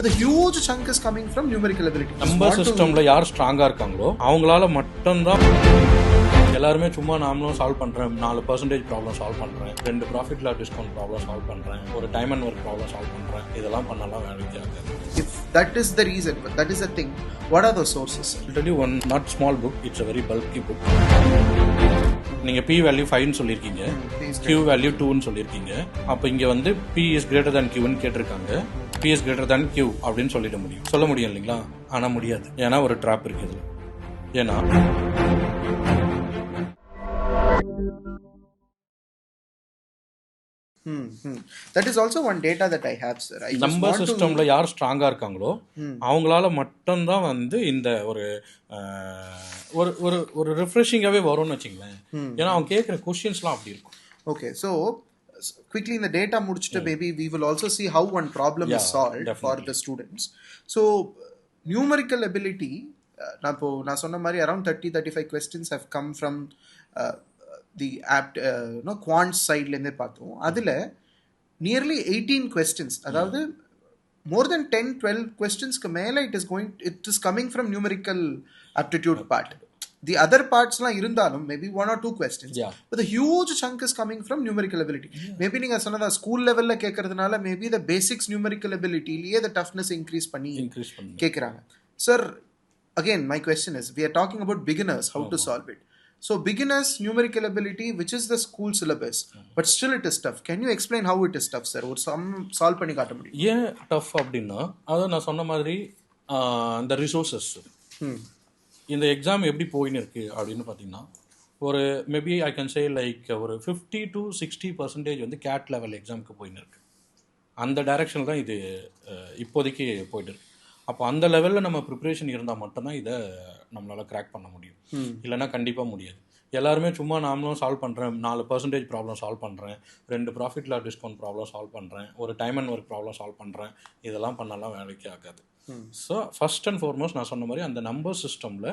The huge chunk is coming from numerical ability. Number systemல யார் ஸ்ட்ராங்கா இருக்காங்களோ அவங்களால மட்டும்தான் எல்லாருமே சும்மா நாமளும் சால்வ் பண்றேன் 4% ப்ராப்ளம் சால்வ் பண்றேன் 2 profit loss discount problem solve பண்றேன் ஒரு time and work problem solve பண்றேன் இதெல்லாம் பண்ணலாம் வேலைக்கு ஆகாது. If that is the reason, that is the thing, what are the sources? I'll tell you one not small book, it's a very bulky book. நீங்க p value 5 னு சொல்லிருக்கீங்க, q value 2 னு சொல்லிருக்கீங்க. அப்ப இங்க வந்து p is greater than q னு கேட்டிருக்காங்க. p is greater than q அப்படின்னு சொல்ல முடியும் இல்லைங்களா? ஆனா முடியாது. ஏன்னா ஒரு ட்ராப் இருக்கு இதுல. ஏன்னா That is also one data that I have, sir. Number சிஸ்டம்ல யார் ஸ்ட்ராங்கா இருக்காங்களோ அவங்களால மட்டும்தான் வந்து இந்த ஒரு ஒரு ஒரு ரிஃப்ரெஷிங்காவே வரும்னு வச்சுங்களேன். ஏன்னா அவங்க கேட்குற கொஸ்டின்ஸ்லாம் அப்படி இருக்கும். Okay, so quickly in the data முடிச்சிட்டு maybe we will also see how one problem is solved definitely. For the students. So numerical ability, நான் சொன்ன மாதிரி around 30-35 questions have come from the apt quant side ல இருந்தே பார்த்தோம். அதுல nearly 18 questions, அதாவது more than 10-12 questions க்கு மேல it is coming from numerical aptitude part. The other parts la irundalum maybe 1 or 2 questions, but the huge chunk is coming from numerical ability. Maybe நீங்க சொன்னதா school லெவல்ல கேக்குறதுனால maybe the basics numerical ability liye the toughness increase பண்ணி கேக்குறாங்க. Sir, again my question is, we are talking about beginners, how to solve it. So beginners numerical ability, which is the school syllabus, but still it is tough. Can you explain how it is tough, sir? Or some solve பண்ணி காட்ட முடியும்? ஏன் tough அப்படினா அத நான் சொன்ன மாதிரி the resources. இந்த எக்ஸாம் எப்படி போயின்னு இருக்கு அப்படின்னு பார்த்தீங்கன்னா ஒரு maybe I can say like ஒரு 50-60% வந்து கேட் லெவல் எக்ஸாமுக்கு போயின்னு இருக்கு. அந்த டைரக்ஷனில் தான் இது இப்போதைக்கு போயிட்டு இருக்கு. அப்போ அந்த லெவலில் நம்ம ப்ரிப்ரேஷன் இருந்தால் மட்டும்தான் இதை நம்மளால் கிராக் பண்ண முடியும், இல்லைன்னா கண்டிப்பாக முடியாது. எல்லாருமே சும்மா நாமளும் சால்வ் பண்ணுறேன் 4% ப்ராப்ளம் சால்வ் பண்ணுறேன் 2 profit loss discount problem solve பண்ணுறேன் ஒரு time and work problem solve பண்ணுறேன் இதெல்லாம் பண்ணலாம் வேலைக்கு ஆகாது. ஸோ ஃபஸ்ட் அண்ட் ஃபார்மோஸ்ட் நான் சொன்ன மாதிரி அந்த நம்பர் சிஸ்டமில்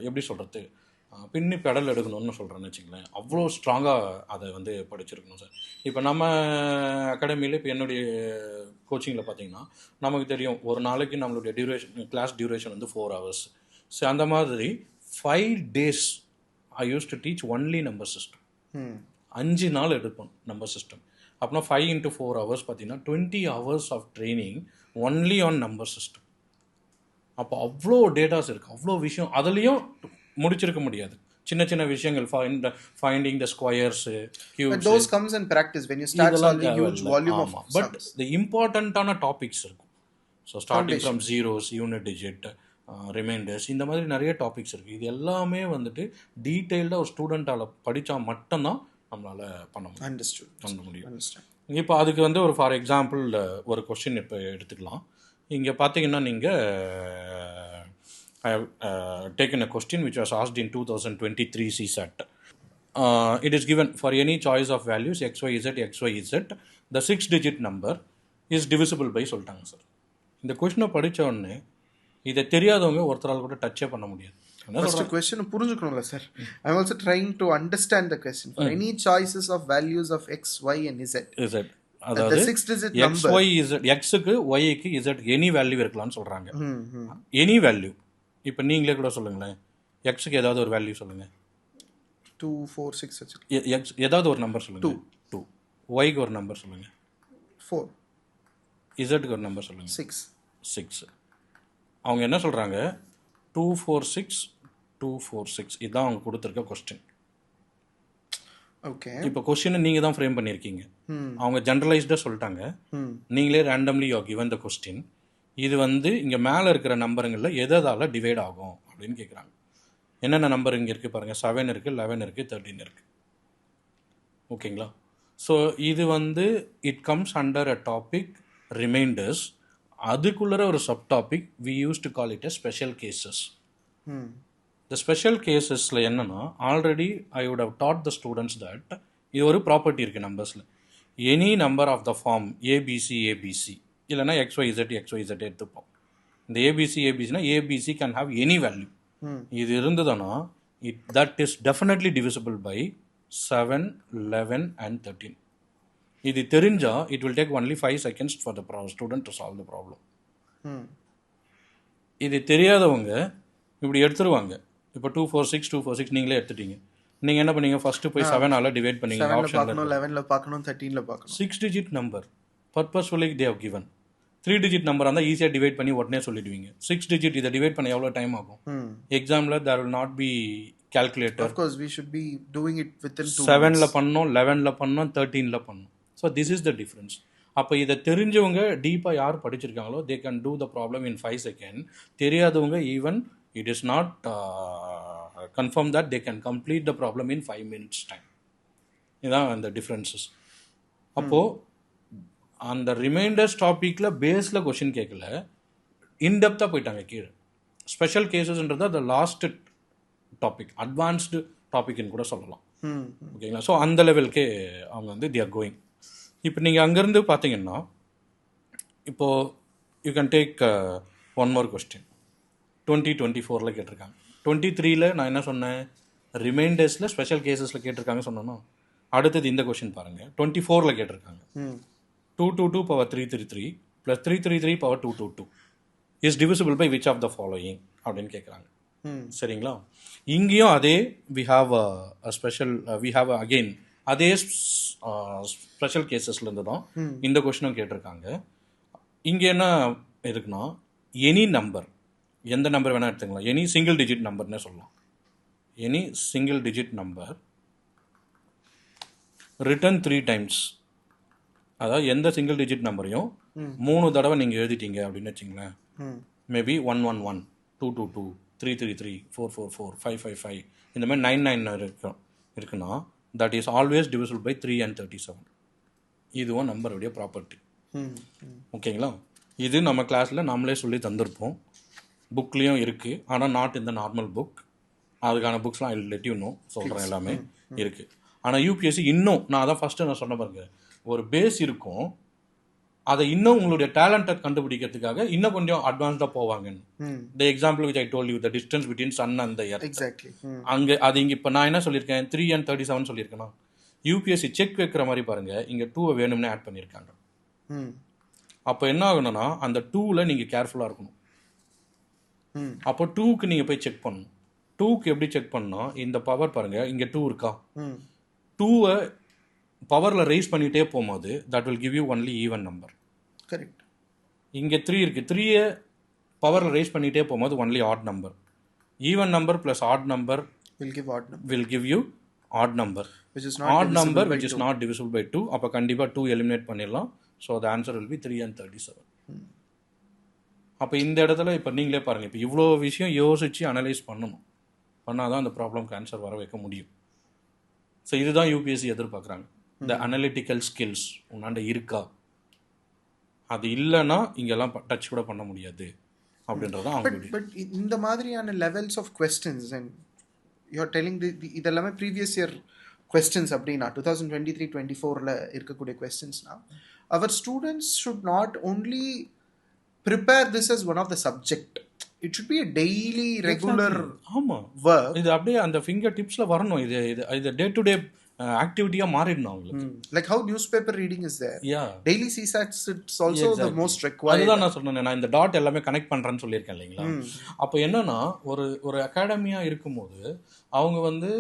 எப்படி சொல்கிறது பின்னி பெடல் எடுக்கணும்னு சொல்கிறேன்னு வச்சுங்களேன். அவ்வளோ ஸ்ட்ராங்காக அதை வந்து படிச்சிருக்கணும் சார். இப்போ நம்ம அகாடமியில் இப்போ என்னுடைய கோச்சிங்கில் பார்த்தீங்கன்னா நமக்கு தெரியும் ஒரு நாளைக்கு நம்மளுடைய கிளாஸ் டியூரேஷன் வந்து 4 hours. ஸோ அந்த மாதிரி 5 days I used to teach only number system. 5 நாள் எடுப்போம் நம்பர் சிஸ்டம். அப்படின்னா 5 into 4 hours பார்த்தீங்கன்னா 20 hours of training only on number system. அப்போ அவ்வளோ டேட்டாஸ் இருக்குது, அவ்வளோ விஷயம் அதுலேயும் முடிச்சிருக்க முடியாது. சின்ன சின்ன விஷயங்கள் finding the squares, cubes. But those comes in practice when you start solving huge volume of sums. But the importantaன டாபிக்ஸ் இருக்கும். So starting from zeros, unit digit, remainders, இந்த மாதிரி நிறைய டாபிக்ஸ் இருக்குது. இது எல்லாமே வந்துட்டு டீட்டெயில்டாக ஒரு ஸ்டூடெண்ட்டால் படித்தா மட்டும்தான் நம்மளால் பண்ண முடியும். இப்போ அதுக்கு வந்து ஒரு ஃபார் எக்ஸாம்பிள் ஒரு கொஸ்டின் இப்போ எடுத்துக்கலாம். இங்கே பார்த்தீங்கன்னா நீங்கள் I have taken a question which was asked in 2023 CSAT. It is given for any choice of values XYZ, the 6-digit number is divisible by சொல்லிட்டாங்க சார். இந்த கொஸ்டினை படித்த உடனே இதை தெரியாதவங்க ஒருத்தரால் கூட டச்சே பண்ண முடியாது. ஃபர்ஸ்ட் கொஸ்டின் புரிஞ்சுக்கணும்ல sir. I am also trying to understand the question. For any choices of values of x, y and z. அதாவது எக்ஸ் ஒய் இசட், எக்ஸுக்கு ஒய்க்கு இசட் எனி வேல்யூ இருக்கலாம்னு சொல்கிறாங்க. Any value. இப்போ நீங்களே கூட சொல்லுங்களேன், எக்ஸுக்கு ஏதாவது ஒரு வேல்யூ சொல்லுங்கள். 2, 4, 6 எக்ஸ் ஏதாவது ஒரு நம்பர் சொல்லுங்கள். 2. ஒய்க்கு ஒரு நம்பர் சொல்லுங்கள். 4. இசட்டுக்கு ஒரு நம்பர் சொல்லுங்கள். 6. அவங்க என்ன சொல்கிறாங்க 246 246 இதுதான் அவங்க கொடுத்துருக்க கொஸ்டின். ஓகே, இப்போ கொஸ்டினை நீங்கள் தான் ஃப்ரேம் பண்ணியிருக்கீங்க. அவங்க ஜென்ரலைஸ்டாக சொல்லிட்டாங்க, நீங்களே randomly you given the question. இது வந்து இங்கே மேலே இருக்கிற நம்பருங்களில் எதால் டிவைட் ஆகும் அப்படின்னு கேட்குறாங்க. என்னென்ன நம்பர் இங்கே இருக்குது பாருங்கள். 7 இருக்குது, 11 இருக்குது, 13 இருக்குது. ஓகேங்களா? ஸோ இது வந்து it comes under a topic remainders. அதுக்குள்ளே ஒரு sub topic we use to call it a special cases. இந்த ஸ்பெஷல் கேசஸில் என்னென்னா already I would have taught the students that இது ஒரு ப்ராப்பர்ட்டி இருக்குது நம்பர்ஸில். Any number of the form ABC இல்லைனா XYZ எடுத்துப்போம். இந்த ஏபிசினா ABC can have any value. இது இருந்ததுன்னா that is definitely divisible by 7, 11 and 13. இது தெரிஞ்சால் it will take only 5 seconds for the student to solve the problem. இது தெரியாதவங்க இப்படி எடுத்துருவாங்க. இப்போ 246 246 நீங்களே எடுத்துட்டீங்க. நீங்கள் என்ன பண்ணீங்க, ஃபஸ்ட்டு போய் 7ஆல் டிவைட் பண்ணீங்க. 11ல் பார்க்கணும் 13ல் பார்க்கணும். 6 digit number purposefully they have given. 3 digit number இருந்தால் ஈஸியாக டிவைட் பண்ணி உடனே சொல்லிடுவீங்க. 6 digit இதை டிவைட் பண்ண எவ்வளோ டைம் ஆகும்? எக்ஸாமில் there will not be calculator. Of course we should be doing it within 2 7ல பண்ணோம், 11ல பண்ணோம், 13ல பண்ணோம். So this is the difference. அப்போ இதை தெரிஞ்சவங்க டீப்பாக யார் படிச்சிருக்காங்களோ they can do the problem in 5 seconds. தெரியாதவங்க even it is not confirm that they can complete the problem in 5 minutes time. இதுதான் அந்த டிஃப்ரென்சஸ். அப்போது அந்த ரிமைண்டர்ஸ் டாப்பிக்கில் பேஸில் கொஷின் கேட்கல, இன்டெப்த்தாக போயிட்டாங்க கீழே. ஸ்பெஷல் கேசஸ்ன்றது அந்த லாஸ்ட் டாபிக், அட்வான்ஸ்டு டாபிக்னு கூட சொல்லலாம். ஓகேங்களா? ஸோ அந்த லெவலுக்கே அவங்க வந்து தி ஆர் கோயிங். இப்போ நீங்கள் அங்கேருந்து பார்த்தீங்கன்னா இப்போது you can take one more question. 2024 கேட்டிருக்காங்க. 23ல் நான் என்ன சொன்னேன், ரிமைண்டர்ஸில் ஸ்பெஷல் கேசஸில் கேட்டிருக்காங்க சொன்னோன்னா, அடுத்தது இந்த கொஸ்டின் பாருங்கள். 24ல் கேட்டிருக்காங்க 222 power 333 plus 333 power 222 is divisible by which of the following அப்படின்னு கேட்குறாங்க. சரிங்களா? இங்கேயும் அதே we have a special we have again அதே ஸ்பெஷல் கேசஸ்லேருந்து தான் இந்த கொஸ்டினும் கேட்டிருக்காங்க. இங்கே என்ன இருக்குன்னா, எனி நம்பர், எந்த நம்பர் வேணால் எடுத்துக்கலாம், எனி சிங்கிள் டிஜிட் நம்பர்னே சொல்லலாம். Any single digit number written 3 times, அதாவது எந்த சிங்கிள் டிஜிட் நம்பரையும் 3 தடவை நீங்கள் எழுதிட்டீங்க அப்படின்னு வச்சிங்களேன். மேபி 111 222 333 444 555 இந்த மாதிரி 999 இருக்குன்னா that is always divisible by 3 and 37. இதுவும் நம்பருடைய ப்ராப்பர்ட்டி. ஓகேங்களா? இது நம்ம கிளாஸில் நம்மளே சொல்லி தந்திருப்போம், புக்லேயும் இருக்குது. ஆனால் நாட் இந்த நார்மல் புக். அதுக்கான புக்ஸ்லாம் ஐ லெட் யூ நோ சொல்கிறேன், எல்லாமே இருக்குது. ஆனால் யூபிஎஸ்சி இன்னும் நான் அதான் ஃபஸ்ட்டு நான் சொன்ன பாருங்க, ஒரு பேஸ் இருக்கும், அதை இன்னும் உங்களுடைய டேலண்ட்டை கண்டுபிடிக்கிறதுக்காக இன்னும் கொஞ்சம் அட்வான்ஸ்டாக போவாங்க. The example which I told you, the distance between sun and the earth. Exactly. அங்கே அது இங்கே இப்போ நான் என்ன சொல்லியிருக்கேன், 3 and 37 சொல்லியிருக்கேன்னா, யூபிஎஸ்சி செக் வைக்கிற மாதிரி பாருங்கள், இங்கே 2 வேணும்னே ஆட் பண்ணியிருக்காங்க. அப்போ என்ன ஆகணும்னா, அந்த 2ல் நீங்கள் கேர்ஃபுல்லாக இருக்கணும். அப்போ 2க்கு நீங்கள் போய் செக் பண்ணணும். 2க்கு எப்படி செக் பண்ணணும், இந்த பவர் பாருங்கள், இங்கே 2 இருக்கா, 2வை பவரில் ரைஸ் பண்ணிகிட்டே போகும்போது that will give you only even number. Correct. இங்கே 3 இருக்குது, 3யை பவரில் ரைஸ் பண்ணிகிட்டே போகும்போது only add number. Even number plus add number will give you odd number. Odd number which is not divisible by 2. அப்போ கண்டிப்பாக 2 எலிமினேட் பண்ணிடலாம். So the answer will be 3 and 37. அப்போ இந்த இடத்துல இப்போ நீங்களே பாருங்கள், இப்போ இவ்வளோ விஷயம் யோசித்து அனலைஸ் பண்ணணும், பண்ணால் தான் அந்த ப்ராப்ளம்க்கு ஆன்சர் வர வைக்க முடியும். ஸோ இதுதான் யூபிஎஸ்சி எதிர்பார்க்குறாங்க. இந்த அனலிட்டிக்கல் ஸ்கில்ஸ் உன்னாண்ட இருக்கா, அது இல்லைன்னா இங்கெல்லாம் டச் கூட பண்ண முடியாது அப்படின்றது தான் அவங்க. பட் இந்த மாதிரியான levels of questions and you are telling இதெல்லாமே ப்ரீவியஸ் இயர் கொஸ்டின்ஸ் அப்படின்னா 2023-24ல் இருக்கக்கூடிய கொஸ்டின்ஸ்னா, our students should not only prepare this as one of the subject, it should be a daily regular. ஆமாம், work. இது அப்படியே அந்த ஃபிங்கர் டிப்ஸில் வரணும். இது இது டே டு டே ஆக்டிவிட்டியாக மாறிடணும் அவங்களுக்கு. Like how newspaper reading is there. Yeah. Daily CSATs it's also the most required. அதுதான் நான் சொன்னேன், நான் இந்த டாட் எல்லாமே கனெக்ட் பண்ணுறேன்னு சொல்லியிருக்கேன் இல்லைங்களா. அப்போ என்னன்னா, ஒரு அகாடமியாக இருக்கும்போது அவங்க வந்து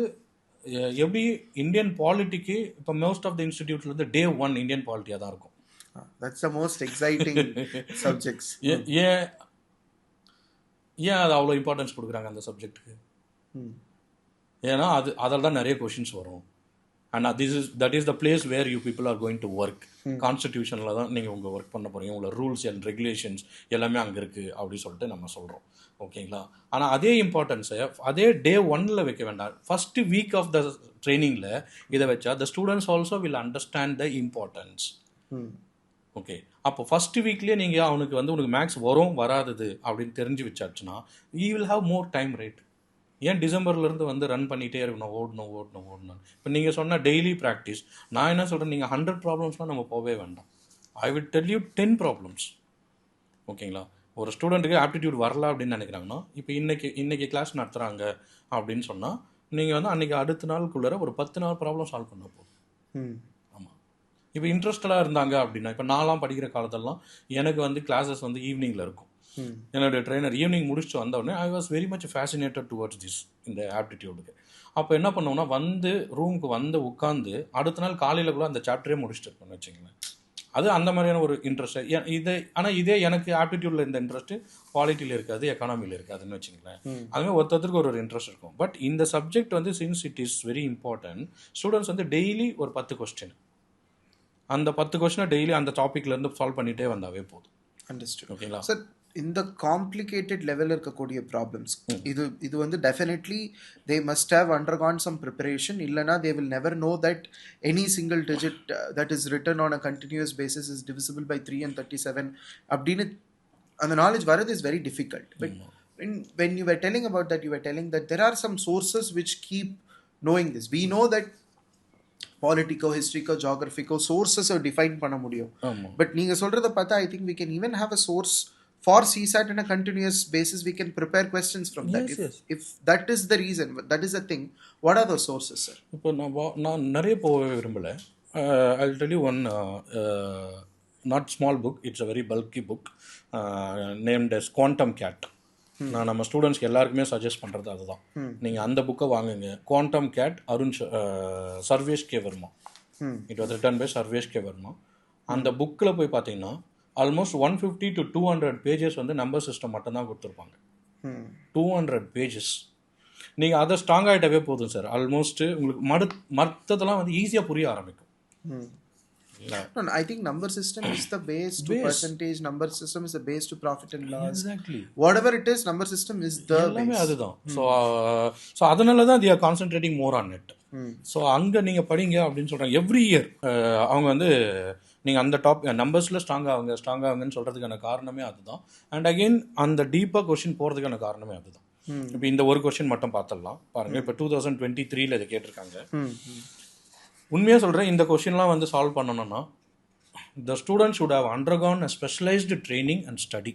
எப்படி இந்தியன் பாலிட்டிக்கு இப்போ மோஸ்ட் ஆஃப் த இன்ஸ்டிடியூட்ல இருந்து day 1 இந்தியன் பாலிட்டியாக தான் இருக்கும். That's the most exciting subjects. ஏன் அது அவ்வளோ இம்பார்ட்டன்ஸ் கொடுக்குறாங்க அந்த சப்ஜெக்ட்டுக்கு? ஏன்னா அதில் தான் நிறைய கொஷின்ஸ் வரும். And that is the place where you people are going to work. கான்ஸ்டிடியூஷனில் தான் நீங்கள் உங்கள் ஒர்க் பண்ண போகிறீங்க, உங்களோட ரூல்ஸ் அண்ட் ரெகுலேஷன்ஸ் எல்லாமே அங்கே இருக்குது அப்படின்னு சொல்லிட்டு நம்ம சொல்கிறோம். ஓகேங்களா? ஆனால் அதே இம்பார்ட்டன்ஸை அதே day 1ல் வைக்க வேண்டாம். ஃபஸ்ட்டு வீக் ஆஃப் த ட்ரைனிங்கில் இதை வச்சா the students also will understand the importance. Okay, அப்போ ஃபஸ்ட்டு வீக்லேயே நீங்கள் அவனுக்கு வந்து உனக்கு மேக்ஸ் வரும் வராதது அப்படின்னு தெரிஞ்சு வச்சாச்சுன்னா you will have more time. Right? ஏன் டிசம்பர்லேருந்து வந்து ரன் பண்ணிகிட்டே இருக்கணும், ஓடணும். இப்போ நீங்கள் சொன்ன டெய்லி ப்ராக்டிஸ், நான் என்ன சொல்கிறேன், நீங்கள் 100 ப்ராப்ளம்ஸ்லாம் நம்ம போகவே வேண்டாம். I will tell you 10 problems. ஓகேங்களா? ஒரு ஸ்டூடெண்ட்டுக்கு ஆப்டிடியூட் வரல அப்படின்னு நினைக்கிறாங்கன்னா, இப்போ இன்னைக்கு கிளாஸ் நடத்துகிறாங்க அப்படின்னு சொன்னால் நீங்கள் வந்து அன்றைக்கி அடுத்த நாளுக்குள்ளே ஒரு 10 நாள் ப்ராப்ளம் சால்வ் பண்ண போகும். ஆமாம், இப்போ இன்ட்ரெஸ்டடாக இருந்தாங்க அப்படின்னா, இப்போ நான்லாம் படிக்கிற காலத்திலலாம் எனக்கு வந்து கிளாஸஸ் வந்து ஈவினிங்கில் இருக்கும். என்னுடைய ட்ரெயினர் ஈவினிங் முடிச்சுட்டு வந்தோடனே I was very much fascinated towards this, இந்த ஆப்டிடியூடுக்கு. அப்போ என்ன பண்ணுவோம்னா, வந்து ரூமுக்கு வந்து உட்காந்து அடுத்த நாள் காலையில் கூட அந்த சாப்டரே முடிச்சுட்டு இருப்பேன்னு வச்சுங்களேன். அது அந்த மாதிரியான ஒரு இன்ட்ரெஸ்ட் இதே. ஆனால் இதே எனக்கு ஆப்டிடியூடில் இந்த இன்ட்ரெஸ்ட்டு குவாலிட்டியில் இருக்காது, எக்கானமியில் இருக்காதுன்னு வச்சுங்களேன். அதுமாதிரி ஒருத்தருக்கு ஒரு இன்ட்ரெஸ்ட் இருக்கும். பட் இந்த சப்ஜெக்ட் வந்து since it is very important, students வந்து டெய்லி ஒரு 10 கொஸ்டின், அந்த 10 கொஸ்டினை டெய்லி அந்த டாப்பிக்லேருந்து சால்வ் பண்ணிகிட்டே வந்தாவே போதும். அண்டர்ஸ்டுட். ஓகேங்களா சார், இந்த காம்ப்ளிகேட்டட் லெவலில் இருக்கக்கூடிய ப்ராப்ளம்ஸ் இது வந்து definitely they must have undergone some preparation. இல்லைனா they will never know that any single digit that is written on a continuous basis is divisible by 3 and 37 அப்படின்னு அந்த நாலேஜ் வரது is very difficult. But when you were telling about that, you were telling that there are some sources which keep knowing this. We know that politico, historico, geographico sources are defined பண்ண முடியும். But நீங்க சொல்றத பார்த்தா I think we can even have a source for CSAT on a continuous basis. We can prepare questions from that. If that is the reason, that is the thing, what are those sources, sir? இப்போ நான் நிறைய போக விரும்பல. I'll tell you one not small book, it's a very bulky book named as Quantum Cat. நான் நம்ம ஸ்டூடெண்ட்ஸ்க்கு எல்லாருக்குமே suggest பண்ணுறது அதுதான். நீங்கள் அந்த புக்கை வாங்குங்க. Quantum CAT, Arun Sarvesh K Verma. It was written by Sarvesh K Verma. அந்த புக்கில் போய் பார்த்தீங்கன்னா ஆல்மோஸ்ட் 150 to 200 பேஜஸ் வந்து நம்பர் சிஸ்டம் மட்டும்தான் கொடுத்துருப்பாங்க. 200 பேஜஸ். நீங்கள் அதை ஸ்ட்ராங் ஆகிட்டவே போதும் சார். ஆல்மோஸ்ட் உங்களுக்கு மற்றதெல்லாம் வந்து ஈஸியாக புரிய ஆரம்பிக்கும். No, I think number system is the base to percentage. Number system is the base to profit and loss. Exactly. Whatever it is, number system is the base. அதுதான். So அதனால தான் they are concentrating more on it. So அங்கே நீங்கள் படிங்க அப்படின்னு சொல்கிறாங்க. Every year அவங்க வந்து நீங்கள் அந்த நம்பர்ஸில் ஸ்ட்ராங் ஆகுங்கன்னு சொல்கிறதுக்கான காரணமே அதுதான். அண்ட் அகெயின் அந்த டீப்பாக கொஸ்டின் போகிறதுக்கான காரணமே அதுதான். இப்போ இந்த ஒரு கொஸ்டின் மட்டும் பார்த்துடலாம் பாருங்கள். இப்போ 2023 இதை கேட்டிருக்காங்க. உண்மையாக சொல்கிறேன், இந்த கொஷின்லாம் வந்து சால்வ் பண்ணணும்னா the student should have undergone a specialised training and study.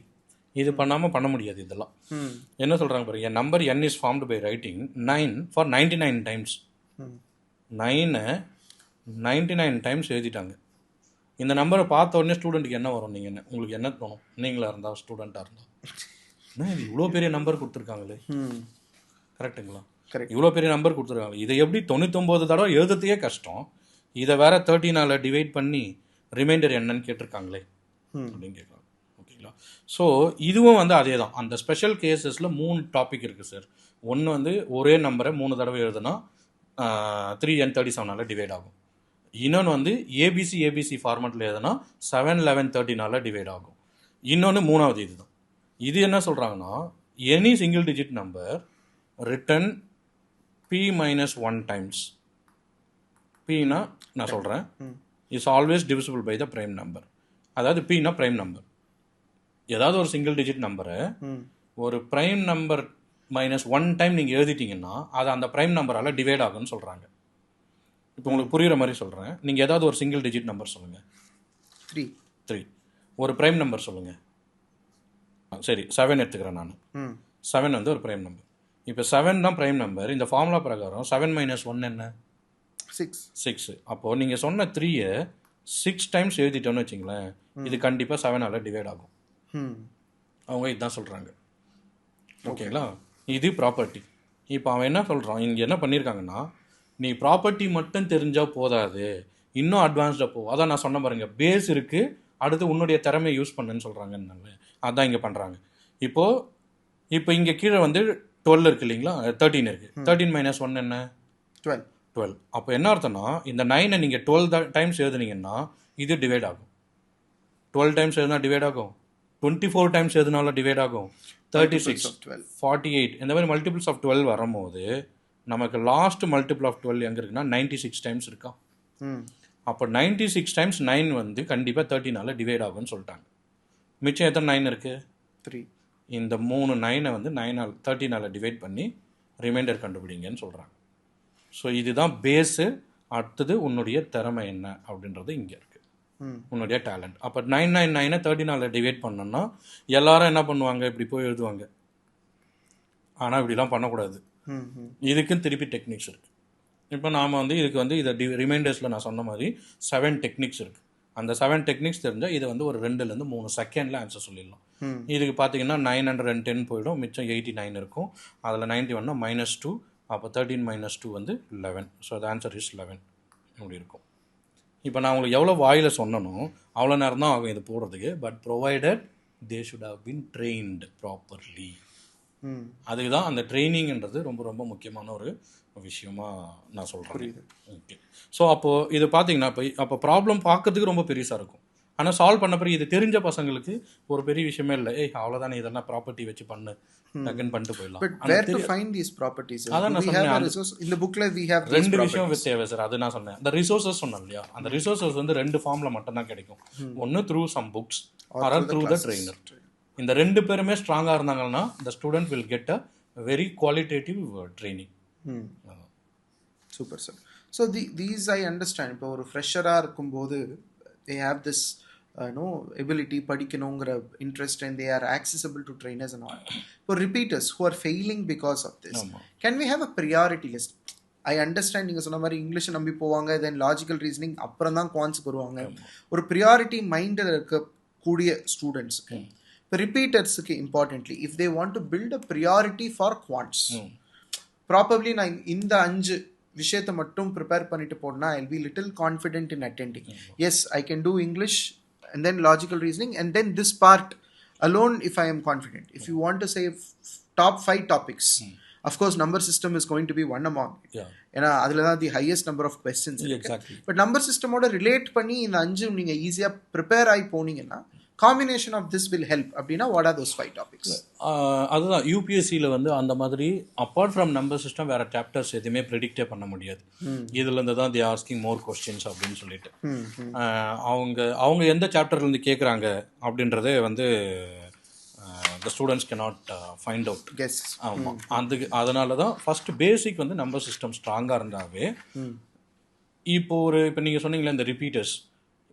இது பண்ணாமல் பண்ண முடியாது. இதெல்லாம் என்ன சொல்கிறாங்க பாருங்க. An number n is formed by writing 9 for 99 times. 9 99 times எழுதிட்டாங்க. இந்த நம்பரை பார்த்த உடனே ஸ்டூடெண்ட்டுக்கு என்ன வரும்? நீங்கள் உங்களுக்கு என்ன தோணும்? நீங்களாக இருந்தால், ஸ்டூடெண்ட்டாக இருந்தால், என்ன இது இவ்வளோ பெரிய நம்பர் கொடுத்துருக்காங்களே, கரெக்டுங்களா? இவ்வளோ பெரிய நம்பர் கொடுத்துருக்காங்க. இதை எப்படி 99 தடவை எழுதுறதுக்கே கஷ்டம், இதை வேற 13ஆல் டிவைட் பண்ணி ரிமைண்டர் என்னன்னு கேட்டிருக்காங்களே அப்படின்னு கேட்கலாம். ஓகேங்களா? ஸோ இதுவும் வந்து அதே தான். அந்த ஸ்பெஷல் கேசஸில் 3 டாபிக் இருக்குது சார். ஒன்று வந்து ஒரே நம்பரை 3 தடவை எழுதுனா 3 and 37ஆல் டிவைட் ஆகும். இன்னொன்று வந்து ஏபிசி ஃபார்மெட்டில் எழுதுனா 7, 11, 13ஆல் டிவைட் ஆகும். இன்னொன்று மூணாவது இதுதான். இது என்ன சொல்கிறாங்கன்னா, any single digit number written P-1 times. Pனா நான் சொல்கிறேன் is always divisible by the prime number. அதாவது Pனா ப்ரைம் நம்பர். ஏதாவது ஒரு சிங்கிள் டிஜிட் நம்பரை ஒரு ப்ரைம் நம்பர் -1 டைம் நீங்கள் எழுதிட்டீங்கன்னா அது அந்த ப்ரைம் நம்பரால் டிவைட் ஆகும்னு சொல்கிறாங்க. இப்போ உங்களுக்கு புரிகிற மாதிரி சொல்கிறேன். நீங்கள் ஏதாவது ஒரு சிங்கிள் டிஜிட் நம்பர் சொல்லுங்கள். 3. ஒரு ப்ரைம் நம்பர் சொல்லுங்கள். சரி, 7 எடுத்துக்கிறேன் நான். 7 வந்து ஒரு ப்ரைம் நம்பர். இப்போ 7 தான் ப்ரைம் நம்பர். இந்த ஃபார்முலா பிரகாரம் 7 - 1 என்ன? 6. அப்போது நீங்கள் சொன்ன 3-ஐ 6 டைம்ஸ் எழுதிட்டோன்னு வச்சிங்களேன், இது கண்டிப்பாக 7ஆல் டிவைட் ஆகும். அவங்க இதுதான் சொல்கிறாங்க. ஓகேங்களா? இது ப்ராப்பர்ட்டி. இப்போ அவன் என்ன சொல்கிறான், இங்கே என்ன பண்ணியிருக்காங்கன்னா, நீ ப்ராப்பர்ட்டி மட்டும் தெரிஞ்சால் போதாது, இன்னும் அட்வான்ஸ்டாக போ. அதான் நான் சொன்ன பாருங்க, பேஸ் இருக்குது, அடுத்து உன்னுடைய திறமையை யூஸ் பண்ணுன்னு சொல்கிறாங்கன்னு. அதான் இங்கே பண்ணுறாங்க. இப்போ இங்கே கீழே வந்து 12 இருக்கு இல்லைங்களா, 13 இருக்குது. 13 - 1 என்ன? 12. அப்போ என்ன அர்த்தம்னா, இந்த 9-ஐ நீங்கள் 12 டைம்ஸ் எழுதுனீங்கன்னா இது டிவைட் ஆகும். 12 டைம்ஸ் எழுதுனா டிவைட் ஆகும். 24 டைம்ஸ் எழுதுனாலும் டிவைட் ஆகும். 36, 48 இந்த மாதிரி மல்டிபிள்ஸ் ஆஃப் 12 வரும்போது நமக்கு லாஸ்ட் மல்டிபிள் ஆஃப் 12 எங்கே இருக்குன்னா 96 டைம்ஸ் இருக்கா. அப்போ 96 டைம்ஸ் 9 வந்து கண்டிப்பாக 13ஆல் டிவைட் ஆகும்னு சொல்லிட்டாங்க. மிச்சம் எத்தனை 9 இருக்குது? 3. இந்த 3 9-ஐ வந்து 13ஆல் டிவைட் பண்ணி ரிமைண்டர் கண்டுபிடிங்கன்னு சொல்கிறாங்க. ஸோ இதுதான் பேஸு. அடுத்தது உன்னுடைய திறமை என்ன அப்படின்றது இங்கே இருக்குது, உன்னுடைய டேலண்ட். அப்போ 999-ஐ 13ஆல் டிவைட் பண்ணோன்னா எல்லாரும் என்ன பண்ணுவாங்க, இப்படி போய் எழுதுவாங்க. ஆனால் இப்படிலாம் பண்ணக்கூடாது. இதுக்குன்னு திருப்பி டெக்னிக்ஸ் இருக்குது. இப்போ நாம் வந்து இதுக்கு வந்து இதை ரிமைண்டர்ஸில் நான் சொன்ன மாதிரி 7 டெக்னிக்ஸ் இருக்குது. அந்த 7 டெக்னிக்ஸ் தெரிஞ்சால் இதை வந்து ஒரு 2-3 செகண்டில் ஆன்சர் சொல்லிடலாம். இதுக்கு பார்த்தீங்கன்னா 910 போயிடும், மிச்சம் 89 இருக்கும். அதில் 91 -2, அப்போ 13 - 2 வந்து 11. ஸோ the answer is 11 அப்படி இருக்கும். இப்போ நான் உங்களுக்கு எவ்வளோ வாயில் சொன்னனோ அவ்வளோ நேரம் தான் ஆகும் இது போடுறதுக்கு. But provided they should have been trained properly. அதுக்கு தான் அந்த ட்ரைனிங்ன்றது ரொம்ப ரொம்ப முக்கியமான ஒரு விஷயமா நான் சொல்கிறேன். ஓகே. ஸோ அப்போது இது பார்த்தீங்கன்னா அப்போ ப்ராப்ளம் பார்க்கறதுக்கு ரொம்ப பெருசாக இருக்கும். ஆனால் சால்வ் பண்ண பிறகு இது தெரிஞ்ச பசங்களுக்கு ஒரு பெரிய விஷயமே இல்லை. அவ்வளோதானே, இதெல்லாம் ப்ராப்பர்ட்டி வச்சு பண்ணு டக்குன்னு பண்ணிட்டு போயிடலாம். அதான் நான் சொன்னேன், இந்த புக்ல we have 2 விஷயம் தேவை சார். அது நான் சொன்னேன், அந்த ரிசோர்ஸஸ் சொன்னேன் இல்லையா, அந்த ரிசோர்ஸஸ் வந்து 2 ஃபார்மில் மட்டும்தான் கிடைக்கும். ஒன்று through some books or through the trainer. இந்த 2 பேருமே ஸ்ட்ராங்காக இருந்தாங்கன்னா the student will get a very qualitative training. Super sir. So these I understand. இப்போ ஒரு ஃப்ரெஷராக இருக்கும்போது they have this ability, படிக்கணுங்கிற interest, and they are accessible to trainers and all. For repeaters who are failing because of this, can we have a priority list? I understand நீங்கள் சொன்ன மாதிரி English நம்பி போவாங்க, தென் logical reasoning அப்புறம் தான் குவான்ட்ஸ் வருவாங்க. ஒரு priority மைண்டில் இருக்கக்கூடிய ஸ்டூடெண்ட்ஸுக்கு, இப்போ ரிப்பீட்டர்ஸுக்கு importantly, if they want to build a priority for quants, probably நான் இந்த 5 விஷயத்தை மட்டும் ப்ரிப்பேர் பண்ணிட்டு போனால் I will be little confident in attending. Yes, I can do English and then logical reasoning, and then this part alone if I am confident. If you want to say top 5 topics, of course number system is going to be one among it. ஏன்னா அதில் தான் the highest number of questions இருக்கு. But number சிஸ்டமோட relate பண்ணி இந்த 5 நீங்கள் ஈஸியாக prepare ஆகி போனீங்கன்னா combination of this will help. அப்படின்னா what are those 5 topics? அதுதான் யூபிஎஸ்சியில் வந்து அந்த மாதிரி அப்பார்ட் ஃப்ரம் நம்பர் சிஸ்டம் வேறு சாப்டர்ஸ் எதுவுமே ப்ரெடிக்டே பண்ண முடியாது. இதுலேருந்து தான் தி ஆஸ்கிங் மோர் கொஸ்டின்ஸ் அப்படின்னு சொல்லிட்டு அவங்க எந்த சாப்டர்லேருந்து கேட்குறாங்க அப்படின்றதே வந்து the students cannot find out. Yes. ஆமாம், அதனால தான் ஃபஸ்ட்டு பேசிக் வந்து நம்பர் சிஸ்டம் ஸ்ட்ராங்காக இருந்தாவே இப்போ நீங்கள் சொன்னீங்களே இந்த ரிப்பீட்டர்ஸ்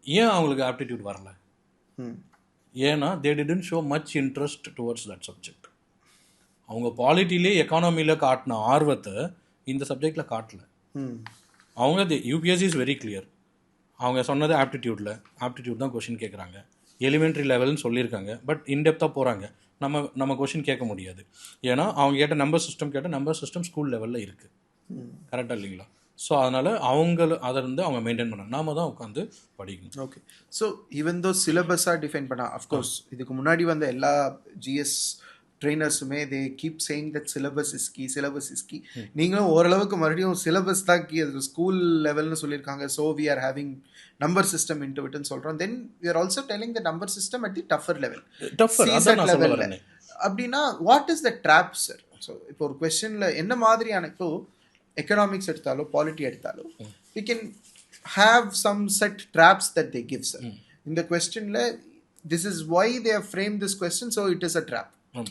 ஏன் அவங்களுக்கு ஆப்டிடியூட் வரல? ஏன்னா they didn't show much interest towards that subject. அவங்க பாலிட்டிலே எக்கானமியில் காட்டின ஆர்வத்தை இந்த சப்ஜெக்டில் காட்டல. அவங்க யூபிஎஸ்சி இஸ் வெரி கிளியர். அவங்க சொன்னது ஆப்டிடியூட் தான் கொஷின் கேட்குறாங்க. எலிமெண்ட்ரி லெவல்னு சொல்லியிருக்காங்க, பட் இன்டெப்த்தாக போகிறாங்க. நம்ம கொஷின் கேட்க முடியாது. ஏன்னா அவங்க கேட்ட நம்பர் சிஸ்டம் ஸ்கூல் லெவலில் இருக்குது. கரெக்டாக இல்லைங்களா? ஸோ அதனால் அதை வந்து அவங்க மெயின்டைன் பண்ண நாம தான் உட்காந்து படிக்கணும். Okay. So even though சிலபஸாக define பண்ணால், அஃப்கோர்ஸ் இதுக்கு முன்னாடி வந்த எல்லா ஜிஎஸ் ட்ரெயினர்ஸுமே they keep saying that syllabus is key. நீங்களும் ஓரளவுக்கு மறுபடியும் சிலபஸ் தான் கீ, அது ஸ்கூல் லெவல்னு சொல்லியிருக்காங்க. So we are having number system இன்டுவிட்னு சொல்கிறோம். Then we are also telling the number system at the tougher level, CSAT லெவலில். அப்படின்னா what is the trap sir? So இப்போ ஒரு கொஸ்டினில் என்ன மாதிரியான, இப்போ எக்கனாமிக்ஸ் எடுத்தாலோ பாலிட்டி எடுத்தாலோ we can have some set traps that they give sir. இந்த questionல this is why they have framed this question, so it is a trap.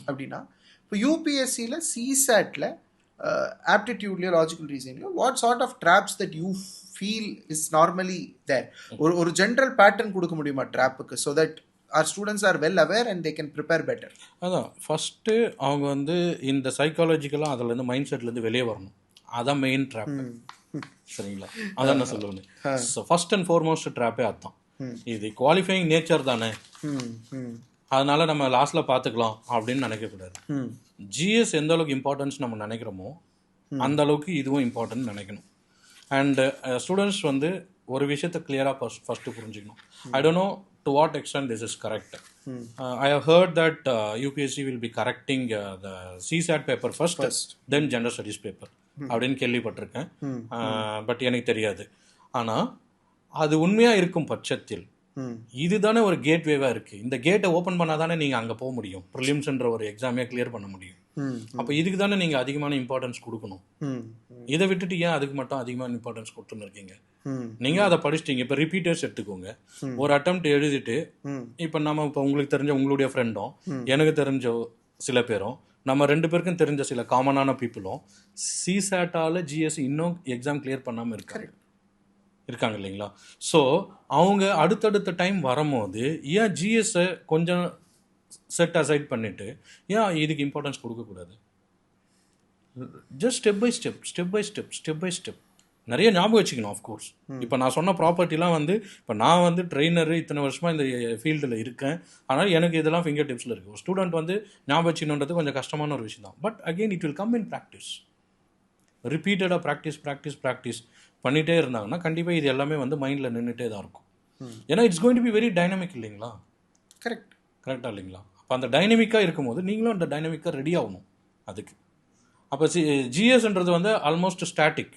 அப்படின்னா இப்போ யூபிஎஸ்சியில் சிசாட்ல ஆப்டிடியூட்லையோ லாஜிக்கல் ரீசனிங்லையோ what sort of traps that you feel is normally there? ஒரு general pattern கொடுக்க முடியுமா ட்ராப்புக்கு, so that our students are well aware and they can prepare better? அதான் ஃபஸ்ட்டு அவங்க வந்து இந்த சைக்காலஜிக்கலாக அதுலேருந்து மைண்ட் செட்லேருந்து வெளியே வரணும். அதான் மெயின் ட்ராப். சரிங்களா? அதான் நான் சொல்லுவேன். ஸோ ஃபர்ஸ்ட் அண்ட் ஃபார்மோஸ்ட் ட்ராப்பே அதுதான். இது குவாலிஃபைங் நேச்சர் தானே, அதனால நம்ம லாஸ்ட்டில் பார்த்துக்கலாம் அப்படின்னு நினைக்கக்கூடாது. ஜிஎஸ் எந்த அளவுக்கு இம்பார்ட்டன்ஸ் நம்ம நினைக்கிறோமோ அந்த அளவுக்கு இதுவும் இம்பார்ட்டன்ட் நினைக்கணும். அண்ட் ஸ்டூடெண்ட்ஸ் வந்து ஒரு விஷயத்தை கிளியராக ஃபஸ்ட்டு புரிஞ்சுக்கணும். I don't know to what extent this is correct. I have heard that UPSC will be correcting the CSAT paper first, then General Studies paper அப்படின்னு கேள்விப்பட்டிருக்கேன். பட் எனக்கு தெரியாது. ஆனால் அது உண்மையாக இருக்கும் பட்சத்தில் இதுதானே ஒரு கேட் வேவாக இருக்குது. இந்த கேட்டை ஓப்பன் பண்ணால் தானே நீங்கள் அங்கே போக முடியும், ப்ரிலிம்ஸ்ன்ற ஒரு எக்ஸாமே கிளியர் பண்ண முடியும். அப்போ இதுக்கு தானே நீங்கள் அதிகமான இம்பார்ட்டன்ஸ் கொடுக்கணும். இதை விட்டுட்டு ஏன் அதுக்கு மட்டும் அதிகமான இம்பார்ட்டன்ஸ் கொடுத்துன்னு இருக்கீங்க? நீங்கள் அதை படிச்சிட்டீங்க. இப்போ ரிப்பீட்டர்ஸ் எடுத்துக்கோங்க. ஒரு அட்டெம்ப்ட் எழுதிட்டு இப்போ உங்களுக்கு தெரிஞ்ச உங்களுடைய ஃப்ரெண்டும் எனக்கு தெரிஞ்ச சில பேரும் நம்ம 2 பேருக்கும் தெரிஞ்ச சில காமனான பீப்புளும் சிசாட்டால் ஜிஎஸ் இன்னும் எக்ஸாம் கிளியர் பண்ணாமல் இருக்காங்க இல்லைங்களா? ஸோ அவங்க அடுத்தடுத்த டைம் வரும்போது ஏன் ஜிஎஸ்ஸை கொஞ்சம் செட் அசைட் பண்ணிவிட்டு ஏன் இதுக்கு இம்பார்ட்டன்ஸ் கொடுக்கக்கூடாது? ஜஸ்ட் ஸ்டெப் பை ஸ்டெப் நிறைய ஞாபகம் வச்சுக்கணும். ஆஃப்கோர்ஸ் இப்போ நான் சொன்ன ப்ராப்பர்ட்டிலாம் வந்து இப்போ நான் வந்து ட்ரெயினரு இத்தனை வருஷமாக இந்த ஃபீல்டில் இருக்கேன். ஆனால் எனக்கு இதெல்லாம் ஃபிங்கர் டிப்ஸில் இருக்குது. ஒரு ஸ்டூடெண்ட் வந்து ஞாபகம் வச்சுக்கணுன்றது கொஞ்சம் கஷ்டமான ஒரு விஷயம் தான். But again it will come in practice. ரிப்பீட்டடாக ப்ராக்டிஸ் பண்ணிகிட்டே இருந்தாங்கன்னா கண்டிப்பாக இது எல்லாமே வந்து மைண்டில் நின்றுட்டே தான் இருக்கும். ஏன்னா it's going to be very dynamic இல்லைங்களா? கரெக்டாக இல்லைங்களா? அப்போ அந்த டைனமிக்காக இருக்கும்போது நீங்களும் அந்த டைனமிக்காக ரெடி ஆகணும் அதுக்கு. அப்போ ஜிஎஸ்ன்றது வந்து ஆல்மோஸ்ட் ஸ்டாட்டிக்.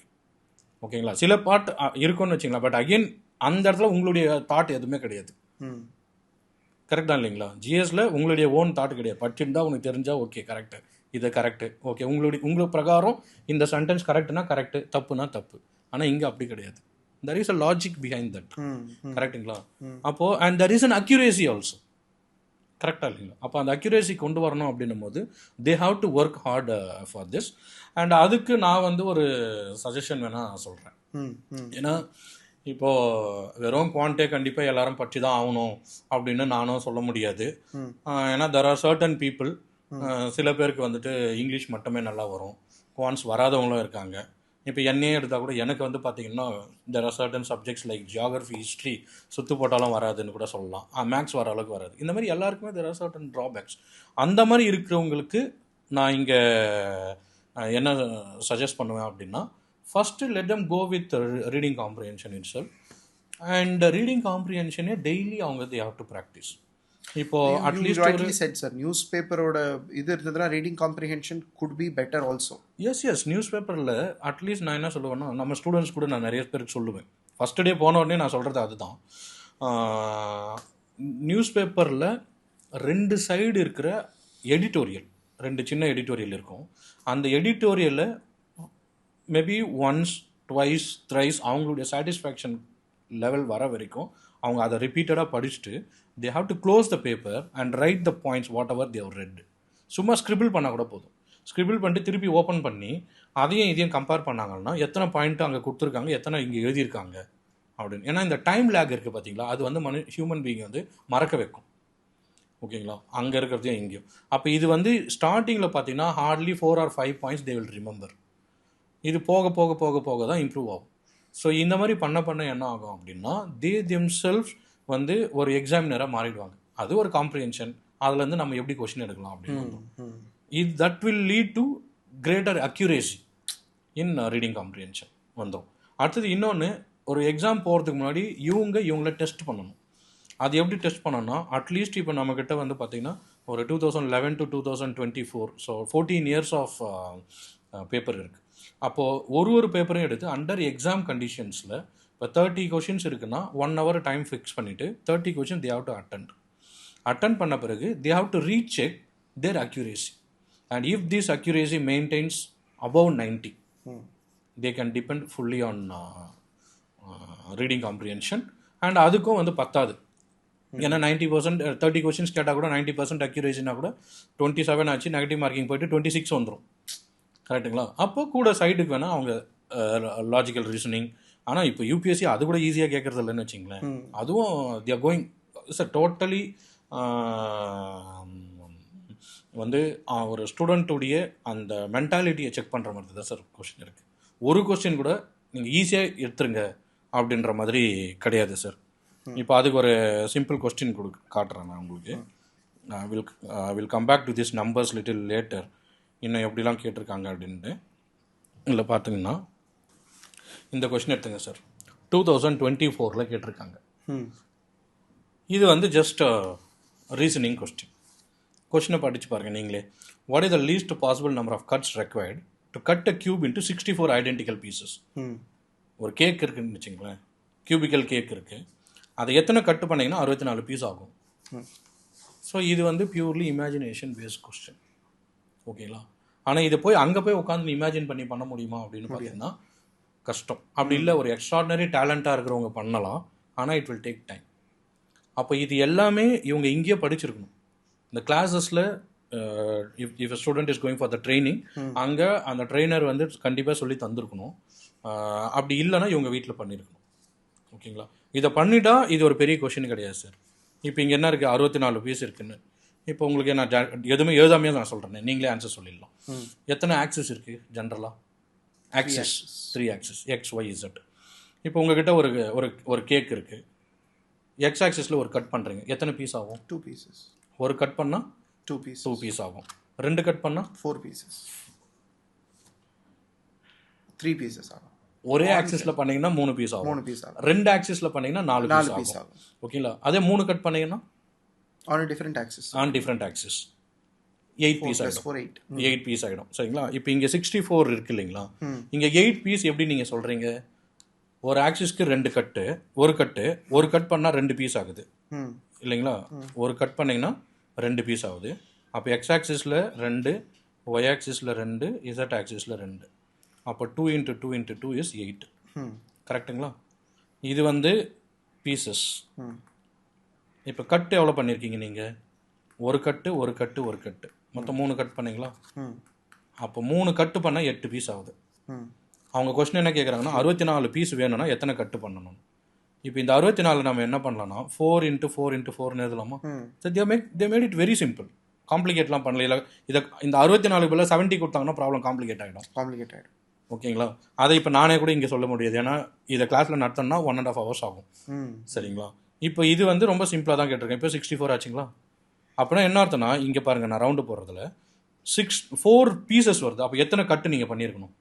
ஓகேங்களா? சில பார்ட் இருக்கும்னு வச்சுங்களா. பட் அகெயின் அந்த இடத்துல உங்களுடைய தாட் எதுவுமே கிடையாது. கரெக்டாக இல்லைங்களா? ஜிஎஸ்ல உங்களுடைய ஓன் தாட் கிடையாது. படிச்சுருந்தா உனக்கு தெரிஞ்சா ஓகே கரெக்டு, இது கரெக்டு, ஓகே உங்களுக்கு பிரகாரம் இந்த சென்டென்ஸ் கரெக்டுனா கரெக்டு, தப்புனா தப்பு. ஆனால் இங்கே அப்படி கிடையாது. there is a logic behind that. கரெக்டுங்களா? அப்போது and there is an accuracy also. கரெக்டாக இல்லைங்களா? அப்போ அந்த அக்யூரேசி கொண்டு வரணும் அப்படின்னும் போது தே have to work hard for this. And அதுக்கு நான் வந்து ஒரு சஜஷன் வேணால் சொல்கிறேன். ஏன்னா இப்போது வெறும் குவான்டே கண்டிப்பாக எல்லாரும் படிச்சு தான் ஆகணும் அப்படின்னு நானும் சொல்ல முடியாது. ஏன்னா தெர் ஆர் சர்டன் பீப்புள், சில பேருக்கு வந்துட்டு இங்கிலீஷ் மட்டுமே நல்லா வரும், குவான்ஸ் வராதவங்களும் இருக்காங்க. இப்போ என்னையே எடுத்தால் கூட எனக்கு வந்து பார்த்திங்கன்னா there are certain subjects like geography, history சுற்று போட்டாலும் வராதுன்னு கூட சொல்லலாம். மேக்ஸ் வர அளவுக்கு வராது. இந்த மாதிரி எல்லாருக்குமே தெர் ஆர் சர்டன் ட்ராபேக்ஸ். அந்த மாதிரி இருக்கிறவங்களுக்கு நான் இங்கே என்ன சஜஸ்ட் பண்ணுவேன் அப்படின்னா, first let them go with reading comprehension itself. And reading காம்ப்ரிஹென்ஷனே டெய்லி அவங்க தே ஹேவ் டு ப்ராக்டிஸ். இப்போ அட்லீஸ்ட் சார் நியூஸ் பேப்பரோட இது இருந்ததுன்னா reading comprehension could be better also. Yes news பேப்பரில் அட்லீஸ்ட் நான் என்ன சொல்லுவேன்னா, நம்ம ஸ்டூடெண்ட்ஸ் கூட நான் நிறைய பேருக்கு சொல்லுவேன். ஃபஸ்ட் டே போன உடனே நான் சொல்கிறது அதுதான். நியூஸ் பேப்பரில் 2 சைடு இருக்கிற எடிட்டோரியல், 2 சின்ன எடிட்டோரியல் இருக்கும். அந்த எடிட்டோரியலை மேபி ஒன்ஸ் ட்வைஸ் த்ரைஸ் அவங்களுடைய சாட்டிஸ்ஃபேக்ஷன் லெவல் வர வரைக்கும் அவங்க அதை ரிப்பீட்டடாக படிச்சுட்டு they have to close the paper and write the points whatever they have read. சும்மா ஸ்கிரிபிள் பண்ணால் கூட போதும். ஸ்கிரிபிள் பண்ணிட்டு திருப்பி ஓப்பன் பண்ணி அதையும் இதையும் கம்பேர் பண்ணாங்கன்னா எத்தனை பாயிண்ட் அங்கே கொடுத்துருக்காங்க, எத்தனை இங்கே எழுதியிருக்காங்க அப்படின்னு. ஏன்னா இந்த டைம் லேக் இருக்குது பார்த்தீங்களா, அது வந்து ஹியூமன் பீயிங் வந்து மறக்க வைக்கும். ஓகேங்களா? அங்கே இருக்கிறதையும் இங்கேயும். அப்போ இது வந்து ஸ்டார்டிங்கில் பார்த்தீங்கன்னா hardly 4 or 5 points they will remember. இது போக போக போக போக தான் இம்ப்ரூவ் ஆகும். ஸோ இந்த மாதிரி பண்ண என்ன ஆகும் அப்படின்னா தே தெம்செல்ஃப்ஸ் வந்து ஒரு எக்ஸாமினராக மாறிடுவாங்க. அது ஒரு காம்ப்ரிஹென்ஷன். அதுலேருந்து நம்ம எப்படி கொஸ்டின் எடுக்கலாம் அப்படின்னு that will lead to greater accuracy in reading comprehension வந்துடும். அடுத்தது இன்னொன்று, ஒரு எக்ஸாம் போகிறதுக்கு முன்னாடி இவங்கள டெஸ்ட் பண்ணணும். அது எப்படி டெஸ்ட் பண்ணணும்னா, அட்லீஸ்ட் இப்போ நம்மக்கிட்ட வந்து பார்த்திங்கன்னா ஒரு 2011 to 2024, so 14 years of paper இருக்குது. அப்போது ஒரு பேப்பரையும் எடுத்து அண்டர் எக்ஸாம் கண்டிஷன்ஸில் இப்போ 30 கொஷின்ஸ் இருக்குன்னா 1 hour டைம் ஃபிக்ஸ் பண்ணிவிட்டு 30 question they have to attend பண்ண பிறகு they have to recheck their accuracy. And if this accuracy maintains above 90 they can depend fully on reading comprehension. And அதுக்கும் வந்து பத்தாது. ஏன்னா 90% 30 questions கேட்டால் கூட 90% அக்யூரேசினா கூட 27 ஆச்சு, நெகட்டிவ் மார்க்கிங் போய்ட்டு 26 வந்துடும். கரெக்டுங்களா? அப்போ கூட சைடுக்கு வேணால் அவங்க லாஜிக்கல் ரீசனிங். ஆனால் இப்போ யூபிஎஸ்சி அது கூட ஈஸியாக கேட்குறது இல்லைன்னு வச்சிங்களேன். அதுவும் தி ஆர் கோயிங் சார் டோட்டலி வந்து ஒரு ஸ்டூடெண்ட்டுடைய அந்த மென்டாலிட்டியை செக் பண்ணுற மாதிரி தான் சார் கொஸ்டின் இருக்குது. ஒரு கொஸ்டின் கூட நீங்கள் ஈஸியாக எடுத்துருங்க அப்படின்ற மாதிரி கிடையாது சார். இப்போ அதுக்கு ஒரு சிம்பிள் கொஸ்டின் காட்டுறேன் நான் உங்களுக்கு. Will come back to this numbers little later, இன்னும் எப்படிலாம் கேட்டிருக்காங்க அப்படின்ட்டு. இல்லை பார்த்திங்கன்னா இந்த கொஸ்டின் எடுத்துங்க சார். 2024 கேட்டிருக்காங்க. இது வந்து ஜஸ்ட் ரீசனிங் கொஸ்டின். கொஸ்டினை படித்து பாருங்கள் நீங்களே. What is the least possible number of cuts required to cut a cube into 64 identical pieces? ஒரு கேக் இருக்குதுன்னு வச்சுங்களேன், கியூபிக்கல் கேக் இருக்குது. அதை எத்தனை கட்டு பண்ணிங்கன்னா 64 பீஸ் ஆகும். ஸோ இது வந்து பியூர்லி இமேஜினேஷன் பேஸ்ட் கொஸ்டின். ஓகேங்களா? ஆனால் இதை அங்கே போய் உட்காந்து இமேஜின் பண்ண முடியுமா அப்படின்னு பார்த்தீங்கன்னா கஷ்டம். அப்படி இல்லை, ஒரு எக்ஸ்ட்ராடினரி டேலண்ட்டாக இருக்கிறவங்க பண்ணலாம். ஆனால் இட் வில் டேக் டைம். அப்போ இது எல்லாமே இவங்க இங்கேயே படிச்சிருக்கணும். இந்த கிளாஸஸில் if student is going for the training, அங்கே அந்த ட்ரெயினர் வந்து கண்டிப்பாக சொல்லி தந்திருக்கணும். அப்படி இல்லைன்னா இவங்க வீட்டில் பண்ணியிருக்கணும். ஓகேங்களா? இதை பண்ணிட்டா இது ஒரு பெரிய கொஷின் கிடையாது சார். இப்போ இங்கே என்ன இருக்குது, 64 பீஸ் இருக்குன்னு. இப்போ உங்களுக்கு நான் எதுவுமே எழுதாமையாக நான் சொல்கிறேன், நீங்களே ஆன்சர் சொல்லிடலாம். எத்தனை ஆக்சஸ் இருக்குது ஜென்ரலாக? Axis, 3 axis, X Y Z. இப்போ உங்ககிட்ட ஒரு ஒரு ஒரு கேக் இருக்குது. எக்ஸ் ஆக்சிஸில் ஒரு கட் பண்ணுறீங்க, எத்தனை பீஸ் ஆகும்? 2 pieces. ஒரு கட் பண்ணால் 2 pieces. 2 பீஸ் ஆகும். 2 கட் பண்ணால் 4 pieces. 3 pieces ஆகும். ஒரே ஆக்சிஸில் பண்ணிங்கன்னா 3 பீஸ் ஆகும். 3 பீஸ் ஆகும். 2 ஆக்சிஸில் பண்ணிங்கன்னா 4 பீஸ் ஆகும். ஓகேங்களா? அதே 3 கட் பண்ணிங்கன்னா on a different axis. on different axis 8 piece ஆகிடும். 8 பீஸ் ஆகிடும். சரிங்களா? இப்போ இங்கே 64 இருக்கு இல்லைங்களா? இங்கே 8 பீஸ் எப்படி நீங்கள் சொல்கிறீங்க? ஒரு ஆக்சிஸ்க்கு 2 கட்டு, ஒரு கட் பண்ணால் 2 பீஸ் ஆகுது இல்லைங்களா? ஒரு கட் பண்ணிங்கன்னா 2 பீஸ் ஆகுது. அப்போ எக்ஸ் ஆக்சிஸில் 2, ஒய் ஆக்சிஸில் 2, இசட் ஆக்சிஸில் 2. அப்போ 2 × 2 × 2 இஸ் 8. கரெக்டுங்களா? இது வந்து பீசஸ். இப்போ கட்டு எவ்வளோ பண்ணியிருக்கீங்க நீங்கள்? ஒரு கட்டு மொத்தம் 3 கட் பண்ணீங்களா? அப்போ 3 கட்டு பண்ணால் 8 பீஸ் ஆகுது. அவங்க கொஸ்டின் என்ன கேட்குறாங்கன்னா 64 பீஸ் வேணும்னா எத்தனை கட்டு பண்ணணும்? இப்போ இந்த 64 நம்ம என்ன பண்ணலாம்னா 4 × 4 × 4 எழுதலாமா? They made it very simple. காம்ப்ளிகேட்லாம் பண்ணல. இல்லை இதை இந்த 64 பதில் 70 கொடுத்தாங்கன்னா ப்ராப்ளம் காம்ப்ளிகேட் ஆகிடும். ஓகேங்களா? அதை இப்போ நானே கூட இங்கே சொல்ல முடியாது. ஏன்னா இதை கிளாஸில் நடத்தணும்னா 1.5 hours ஆகும். சரிங்களா? இப்போ இது வந்து ரொம்ப சிம்பிளாக தான் கேட்டிருக்கேன். இப்போ 64 ஆச்சுங்களா? அப்படின்னா என்ன அர்த்தம்னா இங்கே பாருங்கள், நான் ரவுண்டு போடுறதுல 4 பீசஸ் வருது. அப்போ எத்தனை கட்டு நீங்கள் பண்ணியிருக்கணும்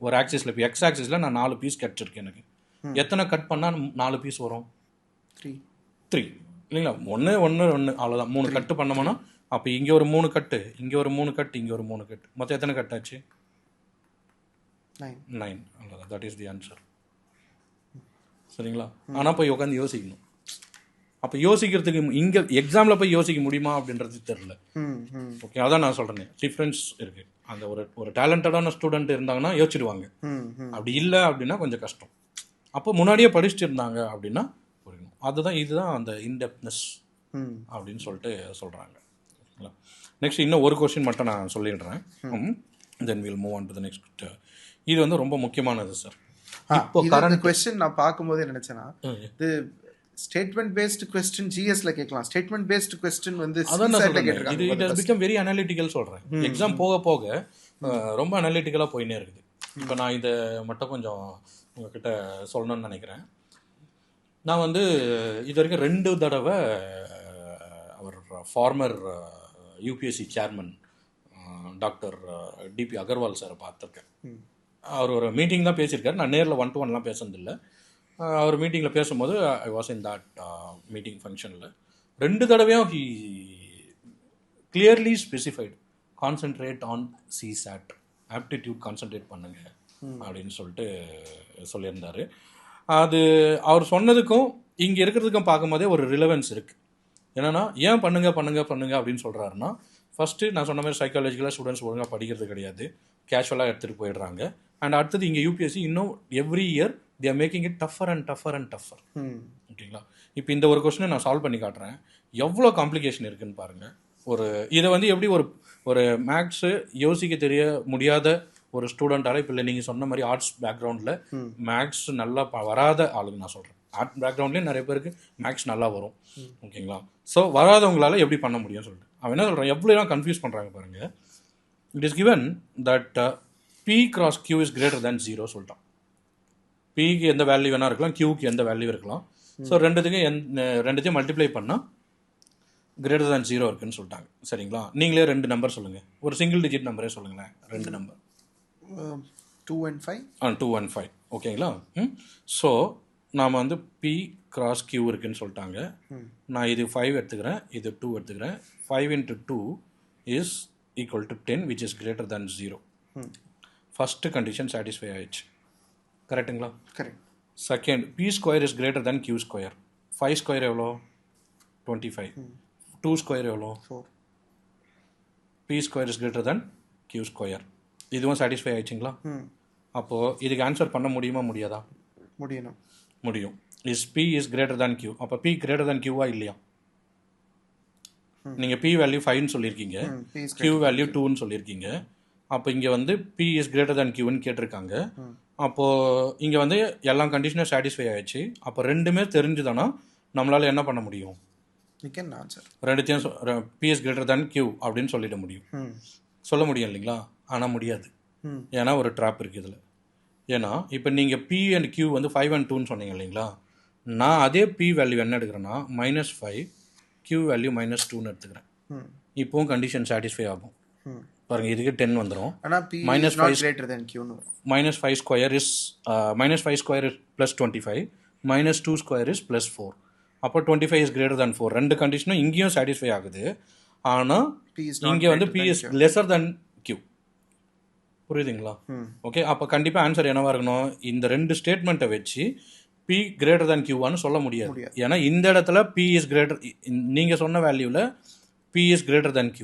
ஒரு ஆக்சிஸில்? இப்போ எக்ஸ் ஆக்சிஸில் நான் 4 பீஸ் கிடச்சிருக்கேன். எனக்கு எத்தனை கட் பண்ணால் 4 பீஸ் வரும்? 3 இல்லைங்களா? 1 அவ்வளோதான். 3 கட்டு பண்ணோம்னா அப்போ இங்கே ஒரு 3 கட்டு, இங்கே ஒரு 3 கட்டு, இங்கே ஒரு 3 கட்டு, மொத்தம் எத்தனை கட்டாச்சு? 9. அவ்வளோதான். That is the answer. சரிங்களா? ஆனால் போய் உட்காந்து யோசிக்கணும். அப்போ யோசிக்கிறதுக்கு இங்கே எக்ஸாமில் போய் யோசிக்க முடியுமா அப்படின்றது தெரில. ஓகே, அதான் நான் சொல்கிறேன். டிஃப்ரென்ஸ் இருக்குது. அந்த ஒரு டேலண்டடான ஸ்டூடெண்ட் இருந்தாங்கன்னா யோசிச்சிடுவாங்க. அப்படி இல்லை அப்படின்னா கொஞ்சம் கஷ்டம். அப்போ முன்னாடியே படிச்சுட்டு இருந்தாங்க அப்படின்னா புரியணும். அதுதான் இதுதான் அந்த இன்டெப்த்னஸ் அப்படின்னு சொல்லிட்டு சொல்கிறாங்க. நெக்ஸ்ட் இன்னும் ஒரு கொஸ்டின் மட்டும் நான் சொல்லிடுறேன். Then will move on to the next. இது வந்து ரொம்ப முக்கியமானது சார். இப்போ கரண்ட் क्वेश्चन நான் பாக்கும்போது நினைச்சேனா இது ஸ்டேட்மென்ட் பேஸ்ட் क्वेश्चन ஜிஎஸ்ல கேட்கலாம். ஸ்டேட்மென்ட் பேஸ்ட் क्वेश्चन வந்து சிஎஸ்ல கேட்கறாங்க. இது it has become very analytical சொல்றேன். எக்ஸாம் போக போக ரொம்ப அனலிட்டிக்கலா போயினே இருக்குது. இப்போ நான் இதை மட்டும் கொஞ்சம் உங்ககிட்ட சொல்லணும்னு நினைக்கிறேன். நான் வந்து இது வரைக்கும் 2 தடவை அவர் former UPSC chairman doctor DP Agarwal சாரை பார்த்துருக்கேன். அவர் ஒரு மீட்டிங் தான் பேசியிருக்காரு. நான் நேரில் 1-to-1 பேசுனதில்லை. அவர் மீட்டிங்கில் பேசும்போது I was in that meeting ஃபங்க்ஷனில் 2 தடவையும் he clearly specified concentrate on CSAT aptitude concentrate பண்ணுங்க அப்படின்னு சொல்லிட்டு சொல்லியிருந்தார். அது அவர் சொன்னதுக்கும் இங்கே இருக்கிறதுக்கும் பார்க்கும்போதே ஒரு ரிலவன்ஸ் இருக்குது. என்னென்னா ஏன் பண்ணுங்க அப்படின்னு சொல்கிறாருன்னா, ஃபஸ்ட்டு நான் சொன்ன மாதிரி சைக்காலஜிக்கலாக ஸ்டூடெண்ட்ஸ் ஒழுங்காக படிக்கிறது கிடையாது, கேஷுவலாக எடுத்துகிட்டு போயிடுறாங்க. அண்ட் அடுத்தது இங்கே யூபிஎஸ்சி இன்னும் every year they are making it tougher and tougher. ஓகேங்களா? இப்போ இந்த ஒரு கொஸ்டினை நான் சால்வ் பண்ணி காட்டுறேன். எவ்வளோ காம்ப்ளிகேஷன் இருக்குன்னு பாருங்கள். இதை வந்து எப்படி ஒரு மேக்ஸு யோசிக்க தெரிய முடியாத ஒரு ஸ்டூடெண்ட்டால், இப்போ இல்லை நீங்கள் சொன்ன மாதிரி ஆர்ட்ஸ் பேக்ரவுண்டில் மேக்ஸ் நல்லா வராத ஆளுங்க நான் சொல்கிறேன். ஆர்ட் பேக்ரவுண்ட்லேயே நிறைய பேருக்கு மேக்ஸ் நல்லா வரும். ஓகேங்களா? ஸோ வராதவங்களால எப்படி பண்ண முடியும்னு சொல்லிட்டு அவன் என்ன சொல்கிறான், எவ்வளோலாம் கன்ஃபியூஸ் பண்ணுறாங்க பாருங்கள். It is given that P cross Q is greater than 0 சொல்லிட்டான். Pக்கு எந்த வேல்யூ வேணா இருக்கலாம், Qக்கு எந்த வேல்யூ இருக்கலாம். ஸோ ரெண்டுத்தையும் மல்டிப்ளை பண்ணால் கிரேட்டர் தேன் 0 இருக்குன்னு சொல்லிட்டாங்க. சரிங்களா? நீங்களே 2 நம்பர் சொல்லுங்கள். ஒரு சிங்கிள் டிஜிட் நம்பரே சொல்லுங்களேன். 2 நம்பர் 2 and 5. 2 and 5. ஓகேங்களா? ஸோ நாம் வந்து P cross Q இருக்குன்னு சொல்லிட்டாங்க. நான் இது 5 எடுத்துக்கிறேன், இது 2 எடுத்துக்கிறேன். 5 × 2 is equal to 10 which is greater than 0. First condition satisfy ஆயிடுச்சு. கரெக்டுங்களா? Correct. Second, P² is greater than Q². 5² எவ்வளோ? 25. 2² எவ்வளோ? 4. P² is greater than Q². இதுவும் சாட்டிஸ்ஃபை ஆயிடுச்சுங்களா? அப்போது இதுக்கு ஆன்சர் பண்ண முடியுமா முடியாதா? முடியும். Is P is greater than Q. அப்போ P கிரேட்டர் தேன் Qவா இல்லையா? நீங்கள் P வேல்யூ 5ன்னு சொல்லியிருக்கீங்க, Q வேல்யூ 2ன்னு சொல்லியிருக்கீங்க. அப்போ இங்கே வந்து P இஸ் கிரேட்டர் தேன் Qன்னு கேட்டிருக்காங்க. அப்போது இங்கே வந்து எல்லா கண்டிஷனும் சாட்டிஸ்ஃபை ஆயிடுச்சு. அப்போ ரெண்டுமே தெரிஞ்சுதானா நம்மளால் என்ன பண்ண முடியும்? ரெண்டுத்தையும் P is greater than Q அப்படின்னு சொல்லிட முடியும். சொல்ல முடியும் இல்லைங்களா? ஆனால் முடியாது. ஏன்னா ஒரு ட்ராப் இருக்குது இதில். ஏன்னா இப்போ நீங்கள் P and Q வந்து 5 and 2ன்னு சொன்னீங்க இல்லைங்களா, நான் அதே P வேல்யூ என்ன எடுக்கிறேன்னா -5, Q வேல்யூ -2ன்னு எடுத்துக்கிறேன். இப்போவும் கண்டிஷன் சாட்டிஸ்ஃபை ஆகும். பாருங்கள், இதுக்கு 10 வந்துடும். -5 ஸ்கொயர் இஸ் +25, -2 ஸ்கொயர் இஸ் +4. அப்போ 25 இஸ் கிரேட்டர் தேன் 4. ரெண்டு கண்டிஷனும் இங்கேயும் சாட்டிஸ்ஃபை ஆகுது. ஆனால் இங்கே வந்து P is lesser than Q. புரியுதுங்களா? ஓகே, அப்போ கண்டிப்பாக ஆன்சர் என்னவா இருக்கணும்? இந்த ரெண்டு ஸ்டேட்மெண்ட்டை வச்சு P கிரேட்டர் தேன் Qன்னு சொல்ல முடியாது. ஏன்னா இந்த இடத்துல P இஸ் கிரேட்டர், நீங்கள் சொன்ன வேல்யூவில் P is greater than Q.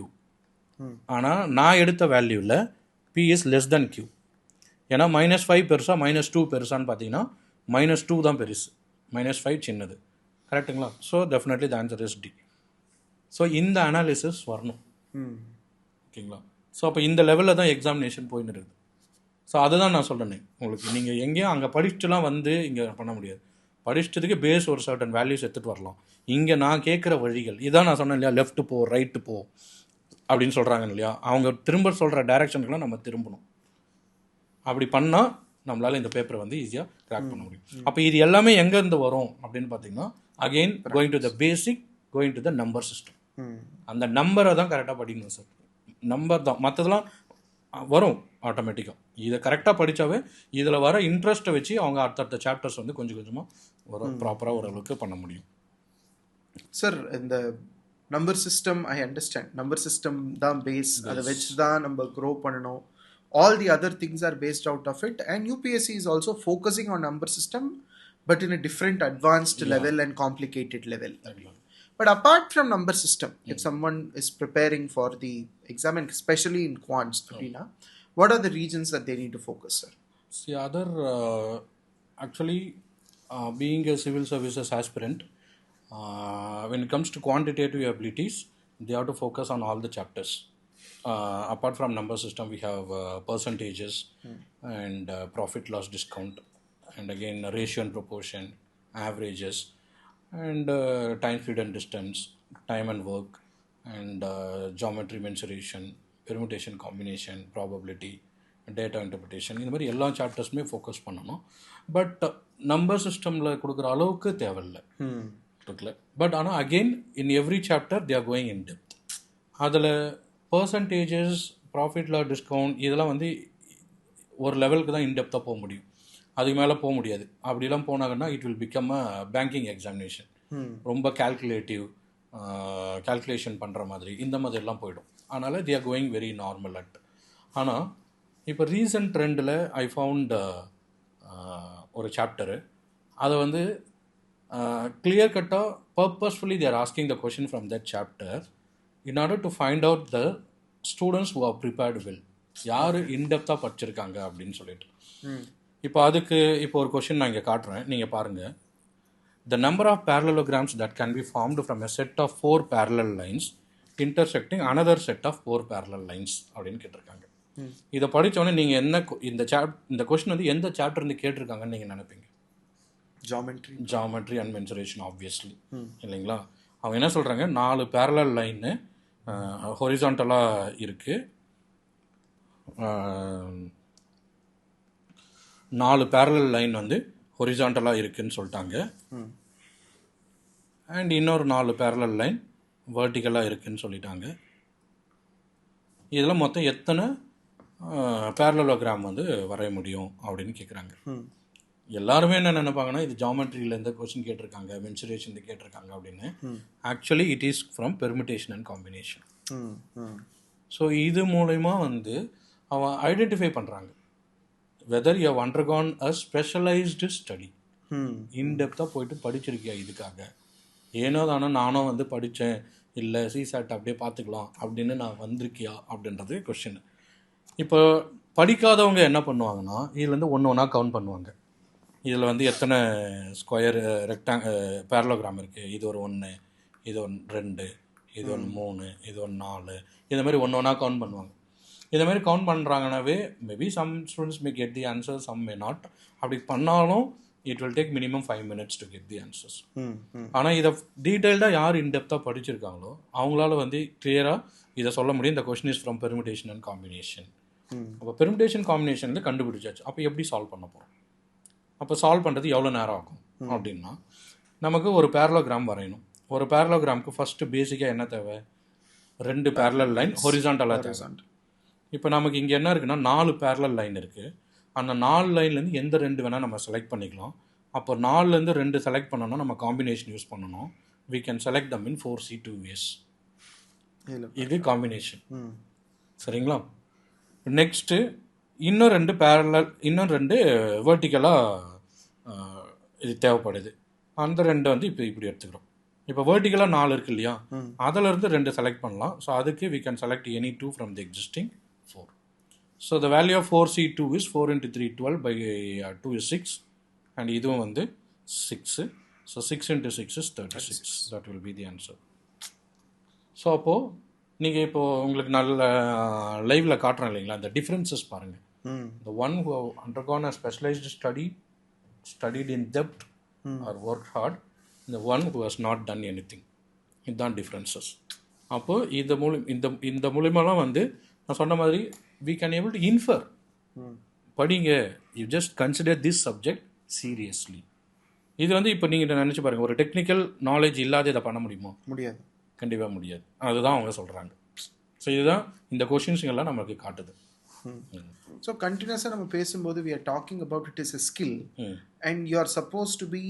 ஆனால் நான் எடுத்த வேல்யூவில் P is less than Q. ஏன்னா -5 பெருசா -2 பெருசான்னு பார்த்தீங்கன்னா -2 தான் பெருசு, -5 சின்னது. கரெக்டுங்களா? So definitely the answer is D. So இந்த அனாலிசிஸ் வரணும். ஓகேங்களா? ஸோ அப்போ இந்த லெவலில் தான் எக்ஸாமினேஷன் போயின்னு இருக்குது. ஸோ அதுதான் நான் சொல்கிறேன் உங்களுக்கு. நீங்கள் எங்கேயும் அங்கே படிச்சுட்டுலாம் வந்து இங்கே பண்ண முடியாது. படிச்சதுக்கு பேஸ் ஒரு சர்டன் வேல்யூஸ் எடுத்துகிட்டு வரலாம். இங்கே நான் கேட்குற வழிகள் இதான் நான் சொன்னேன் இல்லையா, லெஃப்ட் போ ரைட்டு போ அப்படின்னு சொல்கிறாங்க இல்லையா, அவங்க திரும்ப சொல்கிற டைரக்ஷனுக்குலாம் நம்ம திரும்பணும். அப்படி பண்ணால் நம்மளால் இந்த பேப்பரை வந்து ஈஸியாக கிராக் பண்ண முடியும். அப்போ இது எல்லாமே எங்கேருந்து வரும் அப்படின்னு பார்த்தீங்கன்னா, again going to the basic, going to the number system. அந்த நம்பரை தான் கரெக்டாக படிக்கணும் சார். நம்பர் தான், மற்றதெல்லாம் வரும் ஆட்டோமேட்டிக்காக. இதை கரெக்டாக படித்தாவே இதில் வர இன்ட்ரெஸ்ட்டை வச்சு அவங்க அடுத்தடுத்த சாப்டர்ஸ் வந்து கொஞ்சம் கொஞ்சமாக ஒரு ப்ராப்பராக ஓரளவுக்கு பண்ண முடியும். சார், இந்த number system I understand. Number system தான் பேஸ், அதை வச்சு தான் நம்ம க்ரோ பண்ணணும். All the other things are based out of it, and UPSC is also focusing on number system, but in a different advanced level and complicated level. But apart from number system, if someone is preparing for the exam, and especially in quants, what are the regions that they need to focus, sir? See, other actually being a civil services aspirant, when it comes to quantitative abilities, they have to focus on all the chapters. Apart from number system, we have percentages and profit loss discount, and again ratio and proportion, averages, and time, speed and distance, time and work, and geometry mensuration, permutation combination, probability, data interpretation. இந்த மாதிரி எல்லா சாப்டர்ஸுமே focus பண்ணணும். But number சிஸ்டமில் கொடுக்குற அளவுக்கு தேவையில்லை இருக்குல்ல. But ஆனால் again in every chapter they are going in depth. அதில் பர்சன்டேஜஸ், ப்ராஃபிட் லாஸ் டிஸ்கவுண்ட் இதெல்லாம் வந்து ஒரு லெவலுக்கு தான் இன்டெப்த்தாக போக முடியும். அதுக்கு மேலே போக முடியாது. அப்படிலாம் போனாங்கன்னா it will become a banking examination. ரொம்ப கால்குலேஷன் பண்ணுற மாதிரி இந்த மாதிரிலாம் போயிடும். அதனால் they are going very normal at. ஆனால் இப்போ ரீசன்ட் ட்ரெண்டில் ஐ ஃபவுண்ட் ஒரு சாப்டரு, அதை வந்து கிளியர் கட்டாக purposefully they are asking the question from that chapter in order to find out the students who are prepared well, யார் இன்டெப்த்தாக படிச்சிருக்காங்க அப்படின்னு சொல்லிட்டு. இப்போ அதுக்கு இப்போ ஒரு கொஷின் நான் இங்கே காட்டுறேன், நீங்கள் பாருங்கள். The number of parallelograms that can be formed from a set of 4 parallel lines intersecting another set of 4 parallel lines அப்படின்னு கேட்டிருக்காங்க. இதை படித்தோடனே நீங்கள் என்ன இந்த கொஷின் வந்து எந்த சாப்டர் இருந்து கேட்டிருக்காங்கன்னு நீங்கள் நினைப்பீங்க? ஜாமெட்ரி அண்ட் மென்சுரேஷன் ஆப்வியஸ்லி இல்லைங்களா. அவங்க என்ன சொல்கிறாங்க, 4 parallel லைன்னு ஹொரிசான்டலாக இருக்குது, 4 parallel லைன் வந்து ஹொரிசான்டலாக இருக்குதுன்னு சொல்லிட்டாங்க. அண்ட் இன்னொரு 4 parallel லைன் வெர்டிக்கலாக இருக்குதுன்னு சொல்லிட்டாங்க. இதில் மொத்தம் எத்தனை பேரலோகிராம் வந்து வரைய முடியும் அப்படின்னு கேட்குறாங்க. எல்லாருமே என்ன நினைப்பாங்கன்னா, இது ஜாமெட்ரியில் எந்த கொஸ்டின் கேட்டிருக்காங்க, மென்சுரேஷன் கேட்டிருக்காங்க அப்படின்னு. Actually it is from permutation and combination. So இது மூலயமா வந்து அவன் ஐடென்டிஃபை பண்ணுறாங்க whether you have undergone a specialised study. இன்டெப்த்தாக போயிட்டு படிச்சிருக்கியா இதுக்காக, ஏனோ தானோ நானும் வந்து படித்தேன், இல்லை சிசாட் அப்படியே பார்த்துக்கலாம் அப்படின்னு நான் வந்திருக்கியா அப்படின்றது கொஸ்டின். இப்போ படிக்காதவங்க என்ன பண்ணுவாங்கன்னா, இதுலேருந்து ஒன்று ஒன்றா கவுண்ட் பண்ணுவாங்க. இதில் வந்து எத்தனை ஸ்கொயர் பேரலோகிராம் இருக்குது, இது ஒரு 1, இது 2, இது 3, இது 4, இந்த மாதிரி ஒன்று ஒன்றா கவுண்ட் பண்ணுவாங்க. இந்த மாதிரி கவுண்ட் பண்ணுறாங்கனாவே maybe some students may get the answer, some may not. அப்படி பண்ணாலும் it will take minimum 5 minutes to get the answers. ஆனால் இதை டீட்டெயில்டாக யார் இன்டெப்த்தாக படிச்சிருக்காங்களோ அவங்களால வந்து கிளியராக இதை சொல்ல முடியும். இந்த question is from permutation and combination அப்போ பெர்முடேஷன் காம்பினேஷன் கண்டுபிடிச்சாச்சு. அப்போ எப்படி சால்வ் பண்ண போகிறோம்? அப்போ சால்வ் பண்ணுறது எவ்வளோ நேரம் ஆகும் அப்படின்னா, நமக்கு ஒரு பேரலோகிராம் வரையணும். ஒரு பேரலோகிராமுக்கு ஃபஸ்ட்டு பேசிக்காக என்ன தேவை? 2 பேரலல் லைன் ஹொரிசாண்டலாக தேவை. இப்போ நமக்கு இங்கே என்ன இருக்குன்னா 4 பேரலல் லைன் இருக்குது. அந்த 4 லைன்லேருந்து எந்த 2 வேணால் நம்ம செலக்ட் பண்ணிக்கலாம். அப்போ 4லேருந்து 2 செலக்ட் பண்ணோன்னா நம்ம காம்பினேஷன் யூஸ் பண்ணணும். we can select them in 4C2 ways. இது காம்பினேஷன். சரிங்களா? நெக்ஸ்ட்டு இன்னும் 2 பேரலல், இன்னும் 2 வேர்ட்டிக்கலாக இது தேவைப்படுது. அந்த 2 இப்போ இப்படி எடுத்துக்கிறோம். இப்போ வேர்ட்டிக்கலாக 4 இருக்கு இல்லையா, அதிலிருந்து 2 செலக்ட் பண்ணலாம். ஸோ அதுக்கு we can select any 2 from the existing 4. So the value of 4C2 is 4 into 3 12 by 2 is 6, and இதுவும் 6. So 6 into 6 is 36. That will be the answer. So அப்போது நீங்கள் இப்போது உங்களுக்கு நல்ல லைவில் காட்டுறோம் இல்லைங்களா, அந்த டிஃப்ரென்சஸ் பாருங்கள். The one who have undergone a specialized study, studied in depth or worked hard, the one who has not done anything. இதுதான் டிஃப்ரென்சஸ். அப்போது இந்த மூலியமாலாம் நான் சொன்ன மாதிரி we can able to infer. படிங்க, you just consider this subject seriously. இது இப்போ நீங்கள் நினச்சி பாருங்கள், ஒரு டெக்னிக்கல் நாலேஜ் இல்லாத இதை பண்ண முடியுமா? முடியாது, கண்டிப்பாக முடியாது. அதுதான் அவங்க சொல்கிறாங்க. ஸோ இதுதான் இந்த கொஷின்ஸுங்கெல்லாம் நமக்கு காட்டுது. ஸோ கண்டினியூஸாக நம்ம பேசும்போது we are talking about it is a skill and you are supposed to be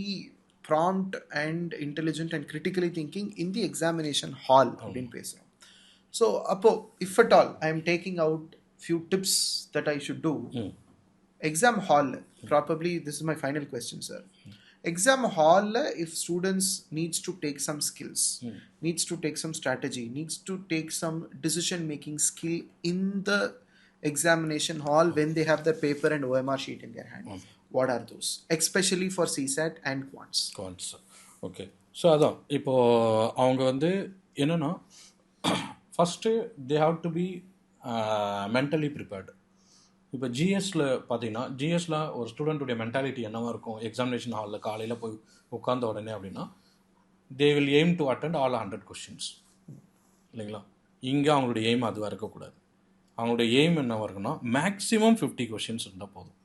prompt and intelligent and critically thinking in the examination hall அப்படின்னு பேசுகிறோம். ஸோ அப்போது if at all I am taking out few tips that I should do, exam hall, probably this is my final question, sir. Exam hall, if students needs to take some skills, needs to take some strategy, needs to take some decision making skill in the examination hall when they have the paper and OMR sheet in their hand, what are those, especially for CSAT and quants? Okay, so அதான் இப்போது அவங்க என்னென்னா first they have to be mentally prepared. இப்போ ஜிஎஸ்சில் பார்த்தீங்கன்னா, ஜிஎஸ்சில் ஒரு ஸ்டூடெண்ட்டுடைய mentality என்னவாக இருக்கும்? Examination ஹாலில் காலையில் போய் உட்கார்ந்த உடனே அப்படின்னா they will aim to attend all 100 questions இல்லைங்களா? இங்கே அவங்களுடைய எய்ம் அதுவாக இருக்கக்கூடாது. அவங்களுடைய எய்ம் என்னவாக இருக்குன்னா மேக்ஸிமம் 50 கொஷின்ஸ் இருந்தால் போதும்.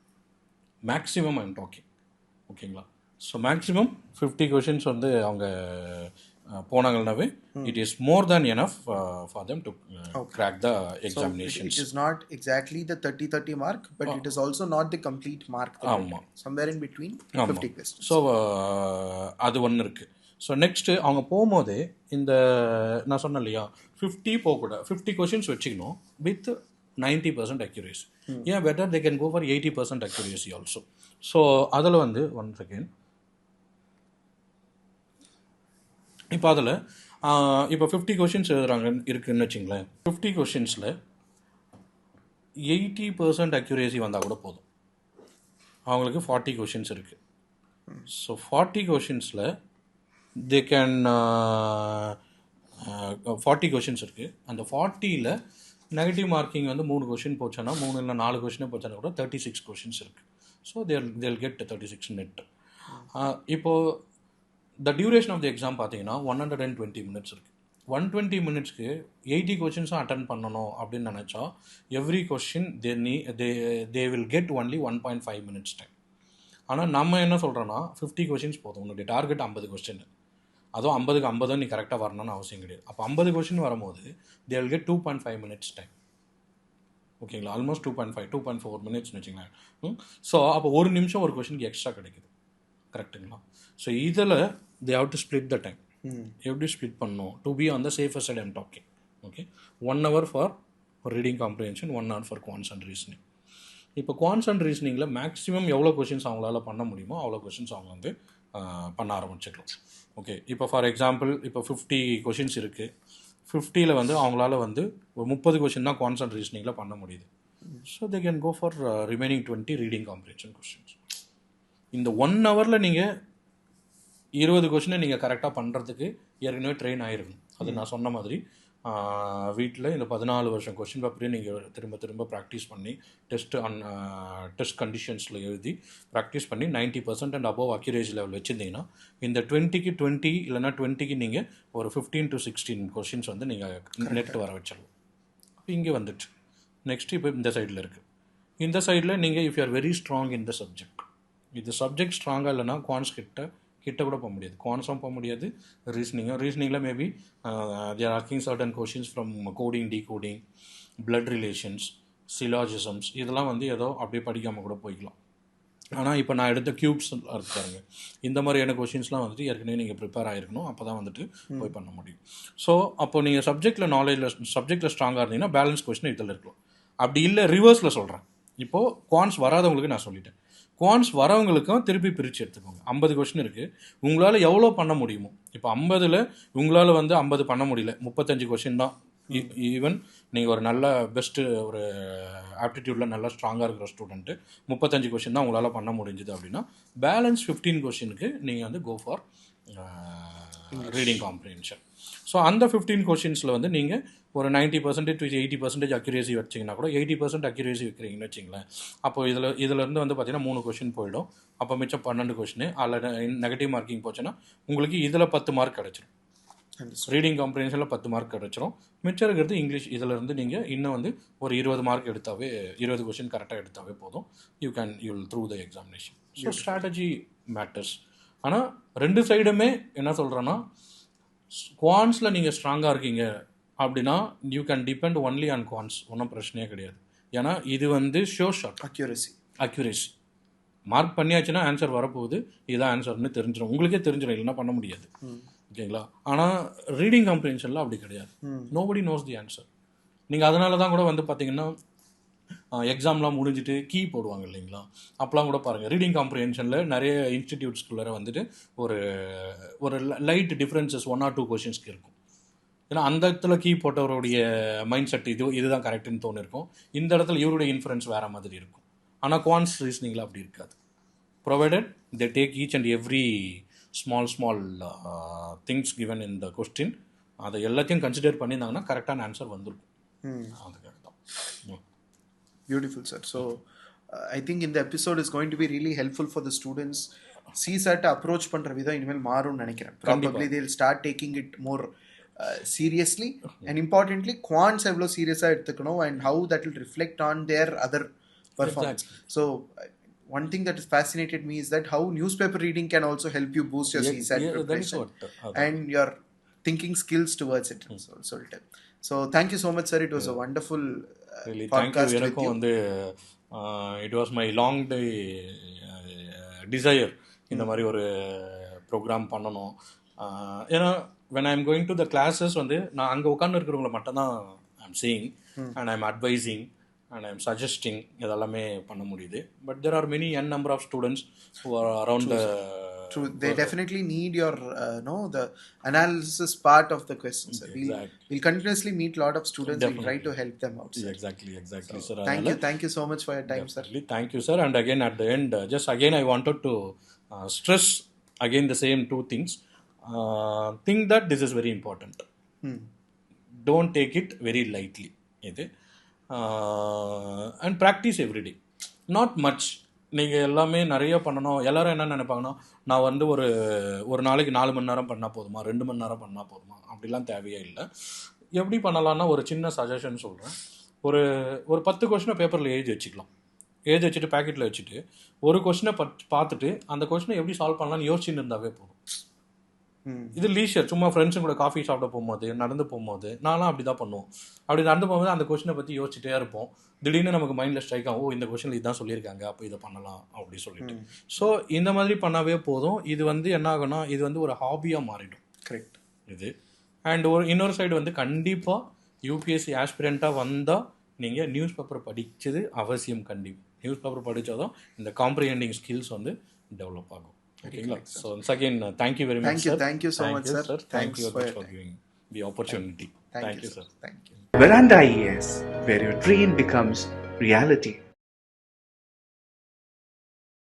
மேக்ஸிமம் ஐ எம் டாக்கிங், ஓகேங்களா? ஸோ மேக்ஸிமம் 50 கொஷின்ஸ் அவங்க போனாங்கன்னாவே it is more than enough for them to crack the examinations. So it is not exactly the 30-30 mark, but it is also not the complete mark. Somewhere in between 50 questions. So அது ஒன்று இருக்குது. So next அவங்க போகும்போதே இந்த நான் சொன்னேன் இல்லையா 50 போகக்கூடாது, 50 கொஷின்ஸ் வச்சுக்கணும் வித் 90% accuracy. ஏன் better they can go for 80% accuracy also. So அதில் ஒன் செகண்ட் இப்போ அதில் இப்போ 50 கொஷின்ஸ் எழுதுறாங்க இருக்குதுன்னு வச்சுங்களேன். 50 கொஷின்ஸில் 80% அக்யூரேசி வந்தால் கூட போதும். அவங்களுக்கு 40 கொஷின்ஸ் இருக்குது. ஸோ 40 கொஷின்ஸில் தே கேன் 40 கொஷின்ஸ் இருக்குது. அந்த 40ல் நெகட்டிவ் மார்க்கிங் 3 கொஷின் போச்சுன்னா 3 இல்லை 4 கொஷினே போச்சுன்னா கூட 36 கொஷின்ஸ் இருக்குது. ஸோ தேல் கெட் 36 நெட். இப்போது the duration of the exam பார்த்தீங்கன்னா 120 minutes இருக்குது. 120 மினிட்ஸ்க்கு 80 கொஷின்ஸும் அட்டன் பண்ணணும் அப்படின்னு நினச்சா every question they will get only 1.5 minutes time. ஆனால் நம்ம என்ன சொல்கிறோன்னா 50 கொஷின்ஸ் போதும், உன்னுடைய டார்கெட் 50 கொஸ்டின், அதுவும் 50க்கு 50 நீ கரெக்டாக வரணும்னு அவசியம் கிடையாது. அப்போ 50 கொஷின் வரும்போது they will get 2.5 minutes time. ஓகேங்களா? ஆல்மோஸ்ட் 2.4 மினிட்ஸ்னு வச்சுங்களேன். ஸோ அப்போ ஒரு நிமிஷம் ஒரு கொஷினுக்கு எக்ஸ்ட்ரா கிடைக்குது, கரெக்டுங்களா? ஸோ இதில் they have to split the time. எப்படி ஸ்ப்ளிட் பண்ணணும்? To be on the safer side I'm talking. Okay, 1 hour for reading comprehension, 1 hour for quants and reasoning. இப்போ குவான்ஸ் அண்ட் ரீசனிங்கில் மேக்ஸிமம் எவ்வளோ கொஷின்ஸ் அவங்களால பண்ண முடியுமோ அவ்வளோ கொஷின்ஸ் அவங்க பண்ண ஆரம்பிச்சிக்கலாம். ஓகே, இப்போ ஃபார் எக்ஸாம்பிள் இப்போ 50 கொஷின்ஸ் இருக்குது. 50ல் அவங்களால ஒரு 30 கொஷின் தான் குவான்ஸ் அண்ட் ரீசனிங்கில் பண்ண முடியுது. So they can go for remaining 20 reading comprehension questions. இந்த 1 hourல் நீங்கள் 20 கொஷினை நீங்கள் கரெக்டாக பண்ணுறதுக்கு ஏற்கனவே ட்ரெயின் ஆகிருக்கணும். அது நான் சொன்ன மாதிரி வீட்டில் இந்த 14 வருஷம் கொஷின் பேப்பரையும் நீங்கள் திரும்ப திரும்ப ப்ராக்டிஸ் பண்ணி டெஸ்ட் கண்டிஷன்ஸில் எழுதி ப்ராக்டிஸ் பண்ணி 90% அண்ட் அபோவ் அக்யூரேசி லெவல் வச்சுருந்தீங்கன்னா இந்த 20க்கு 20 இல்லைனா 20க்கு நீங்கள் ஒரு 15 to 16 கொஷின்ஸ் நீங்கள் நெட் வர வச்சிடலாம். அப்போ இங்கே வந்துட்டு நெக்ஸ்ட் இப்போ இந்த சைடில் இருக்குது. இந்த சைடில் நீங்கள் if you are very strong in the subject, இது சப்ஜெக்ட் ஸ்ட்ராங்காக இல்லைன்னா குவான்ஸ் கிட்ட கூட போக முடியாது, குவான்ஸும் போக முடியாது, ரீசனிங்கில் maybe they're asking certain questions from coding, decoding, blood relations, syllogisms, இதெல்லாம் வந்து ஏதோ அப்படியே படிக்காமல் கூட போய்க்கலாம். ஆனால் இப்போ நான் எடுத்த க்யூப்ஸ் இருக்காருங்க, இந்த மாதிரியான கொஷின்ஸ்லாம் வந்துட்டு ஏற்கனவே நீங்கள் ப்ரிப்பேர் ஆகிருக்கணும், அப்போ தான் வந்துட்டு போய் பண்ண முடியும். ஸோ அப்போ நீங்கள் சப்ஜெக்டில் ஸ்ட்ராங்காக இருந்தீங்கன்னா பேலன்ஸ் கொஷின் இதில் இருக்கலாம். அப்படி இல்லை, ரிவர்ஸில் சொல்கிறேன். இப்போது குவான்ஸ் வராதவங்களுக்கு நான் சொல்லிட்டேன், குவான்ஸ் வரவங்களுக்கும் திருப்பி பிரித்து எடுத்துக்கோங்க. 50 கொஷின் இருக்குது, உங்களால் எவ்வளோ பண்ண முடியுமோ. இப்போ 50ல் உங்களால் வந்து 50 பண்ண முடியல, 35 கொஷின் தான். ஈவன் நீங்கள் ஒரு நல்ல பெஸ்ட்டு ஒரு ஆப்டிடியூடில் நல்லா ஸ்ட்ராங்காக இருக்கிற ஸ்டூடெண்ட்டு 35 கொஷின் தான் உங்களால் பண்ண முடிஞ்சுது அப்படின்னா, பேலன்ஸ் 15 கொஷினுக்கு நீங்கள் வந்து go for reading comprehension. So அந்த 15 கொஷின்ஸில் வந்து நீங்கள் ஒரு 90% to 80% அக்யூரேசி வச்சிங்கன்னா கூட 80% அக்யூரேசி வைக்கிறீங்கன்னு வச்சிங்களேன். அப்போ இதிலேருந்து வந்து பார்த்தீங்கன்னா 3 கொஷின் போயிடும். அப்போ மிச்சம் 12 கொஷின். அதில் நெகட்டிவ் மார்க்கிங் போச்சுன்னா உங்களுக்கு இதில் 10 மார்க் கிடச்சிரும். ரீடிங் காம்ப்ரிஹென்ஷனில் 10 மார்க் கிடச்சிரும். மிச்சம் இருக்கிறது இங்கிலீஷ். இதிலேருந்து நீங்கள் இன்னும் வந்து ஒரு 20 மார்க் எடுத்தாவே, 20 கொஷின் கரெக்டாக எடுத்தாவே போதும். You will through the examination. So strategy matters. ஆனால் 2 சைடுமே என்ன சொல்கிறேன்னா, குவான்ஸில் நீங்கள் ஸ்ட்ராங்காக இருக்கீங்க அப்படின்னா you can depend only on quants, ஒன்றும் பிரச்சனையே கிடையாது. ஏன்னா இது வந்து ஷோர் ஷாட் அக்யூரேசி மார்க் பண்ணியாச்சுன்னா ஆன்சர் வரப்போகுது, இதுதான் ஆன்சர்னு தெரிஞ்சிடும், உங்களுக்கே தெரிஞ்சிடும், இல்லைன்னா பண்ண முடியாது. ஓகேங்களா? ஆனால் ரீடிங் காம்ப்ரிஹென்ஷனில் அப்படி கிடையாது. Nobody nose the answer. நீங்கள் அதனால தான் கூட வந்து பார்த்தீங்கன்னா எக்ஸாம்லாம் முடிஞ்சுட்டு கீ போடுவாங்க இல்லைங்களா, அப்போலாம் கூட பாருங்கள், ரீடிங் காம்ப்ரிஹென்ஷனில் நிறைய இன்ஸ்டிடியூட்ஸ்குள்ளே வந்துட்டு ஒரு லைட் டிஃப்ரென்சஸ் 1 or 2 கொஷின்ஸ்க்கு இருக்கும். ஏன்னா அந்த இடத்துல கீ போட்டவருடைய மைண்ட் செட் இதுதான் கரெக்டுன்னு தோணிருக்கும், இந்த இடத்துல இவருடைய இன்ஃப்ளூயன்ஸ் வேறு மாதிரி இருக்கும். ஆனால் குவான்ஸ் ரீசனிங்கில் அப்படி இருக்காது. Provided they take each and every small things given in the question, அதை எல்லாத்தையும் கன்சிடர் பண்ணியிருந்தாங்கன்னா கரெக்டான ஆன்சர் வந்துருக்கும். அதுக்காக தான். Beautiful, sir. So I think in the episode is going to be really helpful for the students. CSAT approach பண்ற விதம் இனிமேல் மாறும்னு நினைக்கிறேன். Probably they'll start taking it more seriously, and importantly quants எவ்வளோ சீரியஸாக எடுத்துக்கணும் and how that will reflect on their other performance. So one thing that has fascinated me is that how newspaper reading can also help you boost your CSAT preparation and your thinking skills towards it. So thank you so much, sir. It was a wonderful really podcast. Thank you. எனக்கும் வந்து it was my long day desire இந்த மாதிரி ஒரு program பண்ணணும். ஏன்னா when I'm going to the classes வந்து நான் அங்கே உட்காந்து இருக்கிறவங்களை மட்டும்தான் I'm seeing and I'm advising and I'm suggesting, இதெல்லாமே பண்ண முடியுது. But there are many number of students who are around the True. They definitely need your the analysis part of the questions. We'll continuously meet a lot of students. We'll try to help them out. Exactly, so, sir. Thank you so much for your time, sir. Thank you, sir. And again at the end, just again I wanted to stress again the same 2 things. Think that this is very important. Don't take it very lightly. And practice every day. Not much. நீங்கள் எல்லாமே நிறைய பண்ணணும். எல்லோரும் என்ன நினைப்பாங்கன்னா, நான் வந்து ஒரு நாளைக்கு 4 மணி நேரம் பண்ணால் போதுமா, 2 மணி நேரம் பண்ணால் போதுமா, அப்படிலாம் தேவையே இல்லை. எப்படி பண்ணலான்னா ஒரு சின்ன சஜஷன் சொல்கிறேன். ஒரு 10 கொஷினை பேப்பரில் எழுதி வச்சுக்கலாம். எழுதி வச்சுட்டு பேக்கெட்டில் வச்சுட்டு ஒரு கொஷினை பார்த்துட்டு அந்த கொஷினை எப்படி சால்வ் பண்ணலான்னு யோசிச்சுன்னு இருந்தாவே போதும். இது லீஷர், சும்மா ஃப்ரெண்ட்ஸும் கூட காஃபி சாப்பிட போகும்போது, நடந்து போகும்போது, நான்லாம் அப்படி தான் பண்ணுவோம். அப்படி நடந்து போகும்போது அந்த கொஷினை பற்றி யோசிச்சுட்டே இருப்போம். திடீர்னு நமக்கு மைண்டில் ஸ்ட்ரைக் ஆகும், இந்த கொஷினில் இதுதான் சொல்லியிருக்காங்க, அப்போ இதை பண்ணலாம் அப்படி சொல்லிட்டு. ஸோ இந்த மாதிரி பண்ணாவே போதும். இது வந்து என்ன ஆகும்னா, இது வந்து ஒரு ஹாபியாக மாறிடும். கரெக்ட் இது. அண்ட் இன்னொரு சைடு வந்து கண்டிப்பாக யூபிஎஸ்சி ஆஸ்பிரண்ட்டாக வந்தால் நீங்கள் நியூஸ் பேப்பர் படித்தது அவசியம். கண்டிப்பாக நியூஸ் பேப்பர் படித்தாதான் இந்த காம்ப்ரிஹெண்டிங் ஸ்கில்ஸ் வந்து டெவலப் ஆகும். ஓகேங்களா? So once again thank you very much, sir. Thank you so much, sir. Thank you for giving the opportunity. Thank you, sir. Thank you. Veranda IAS, where your dream becomes reality.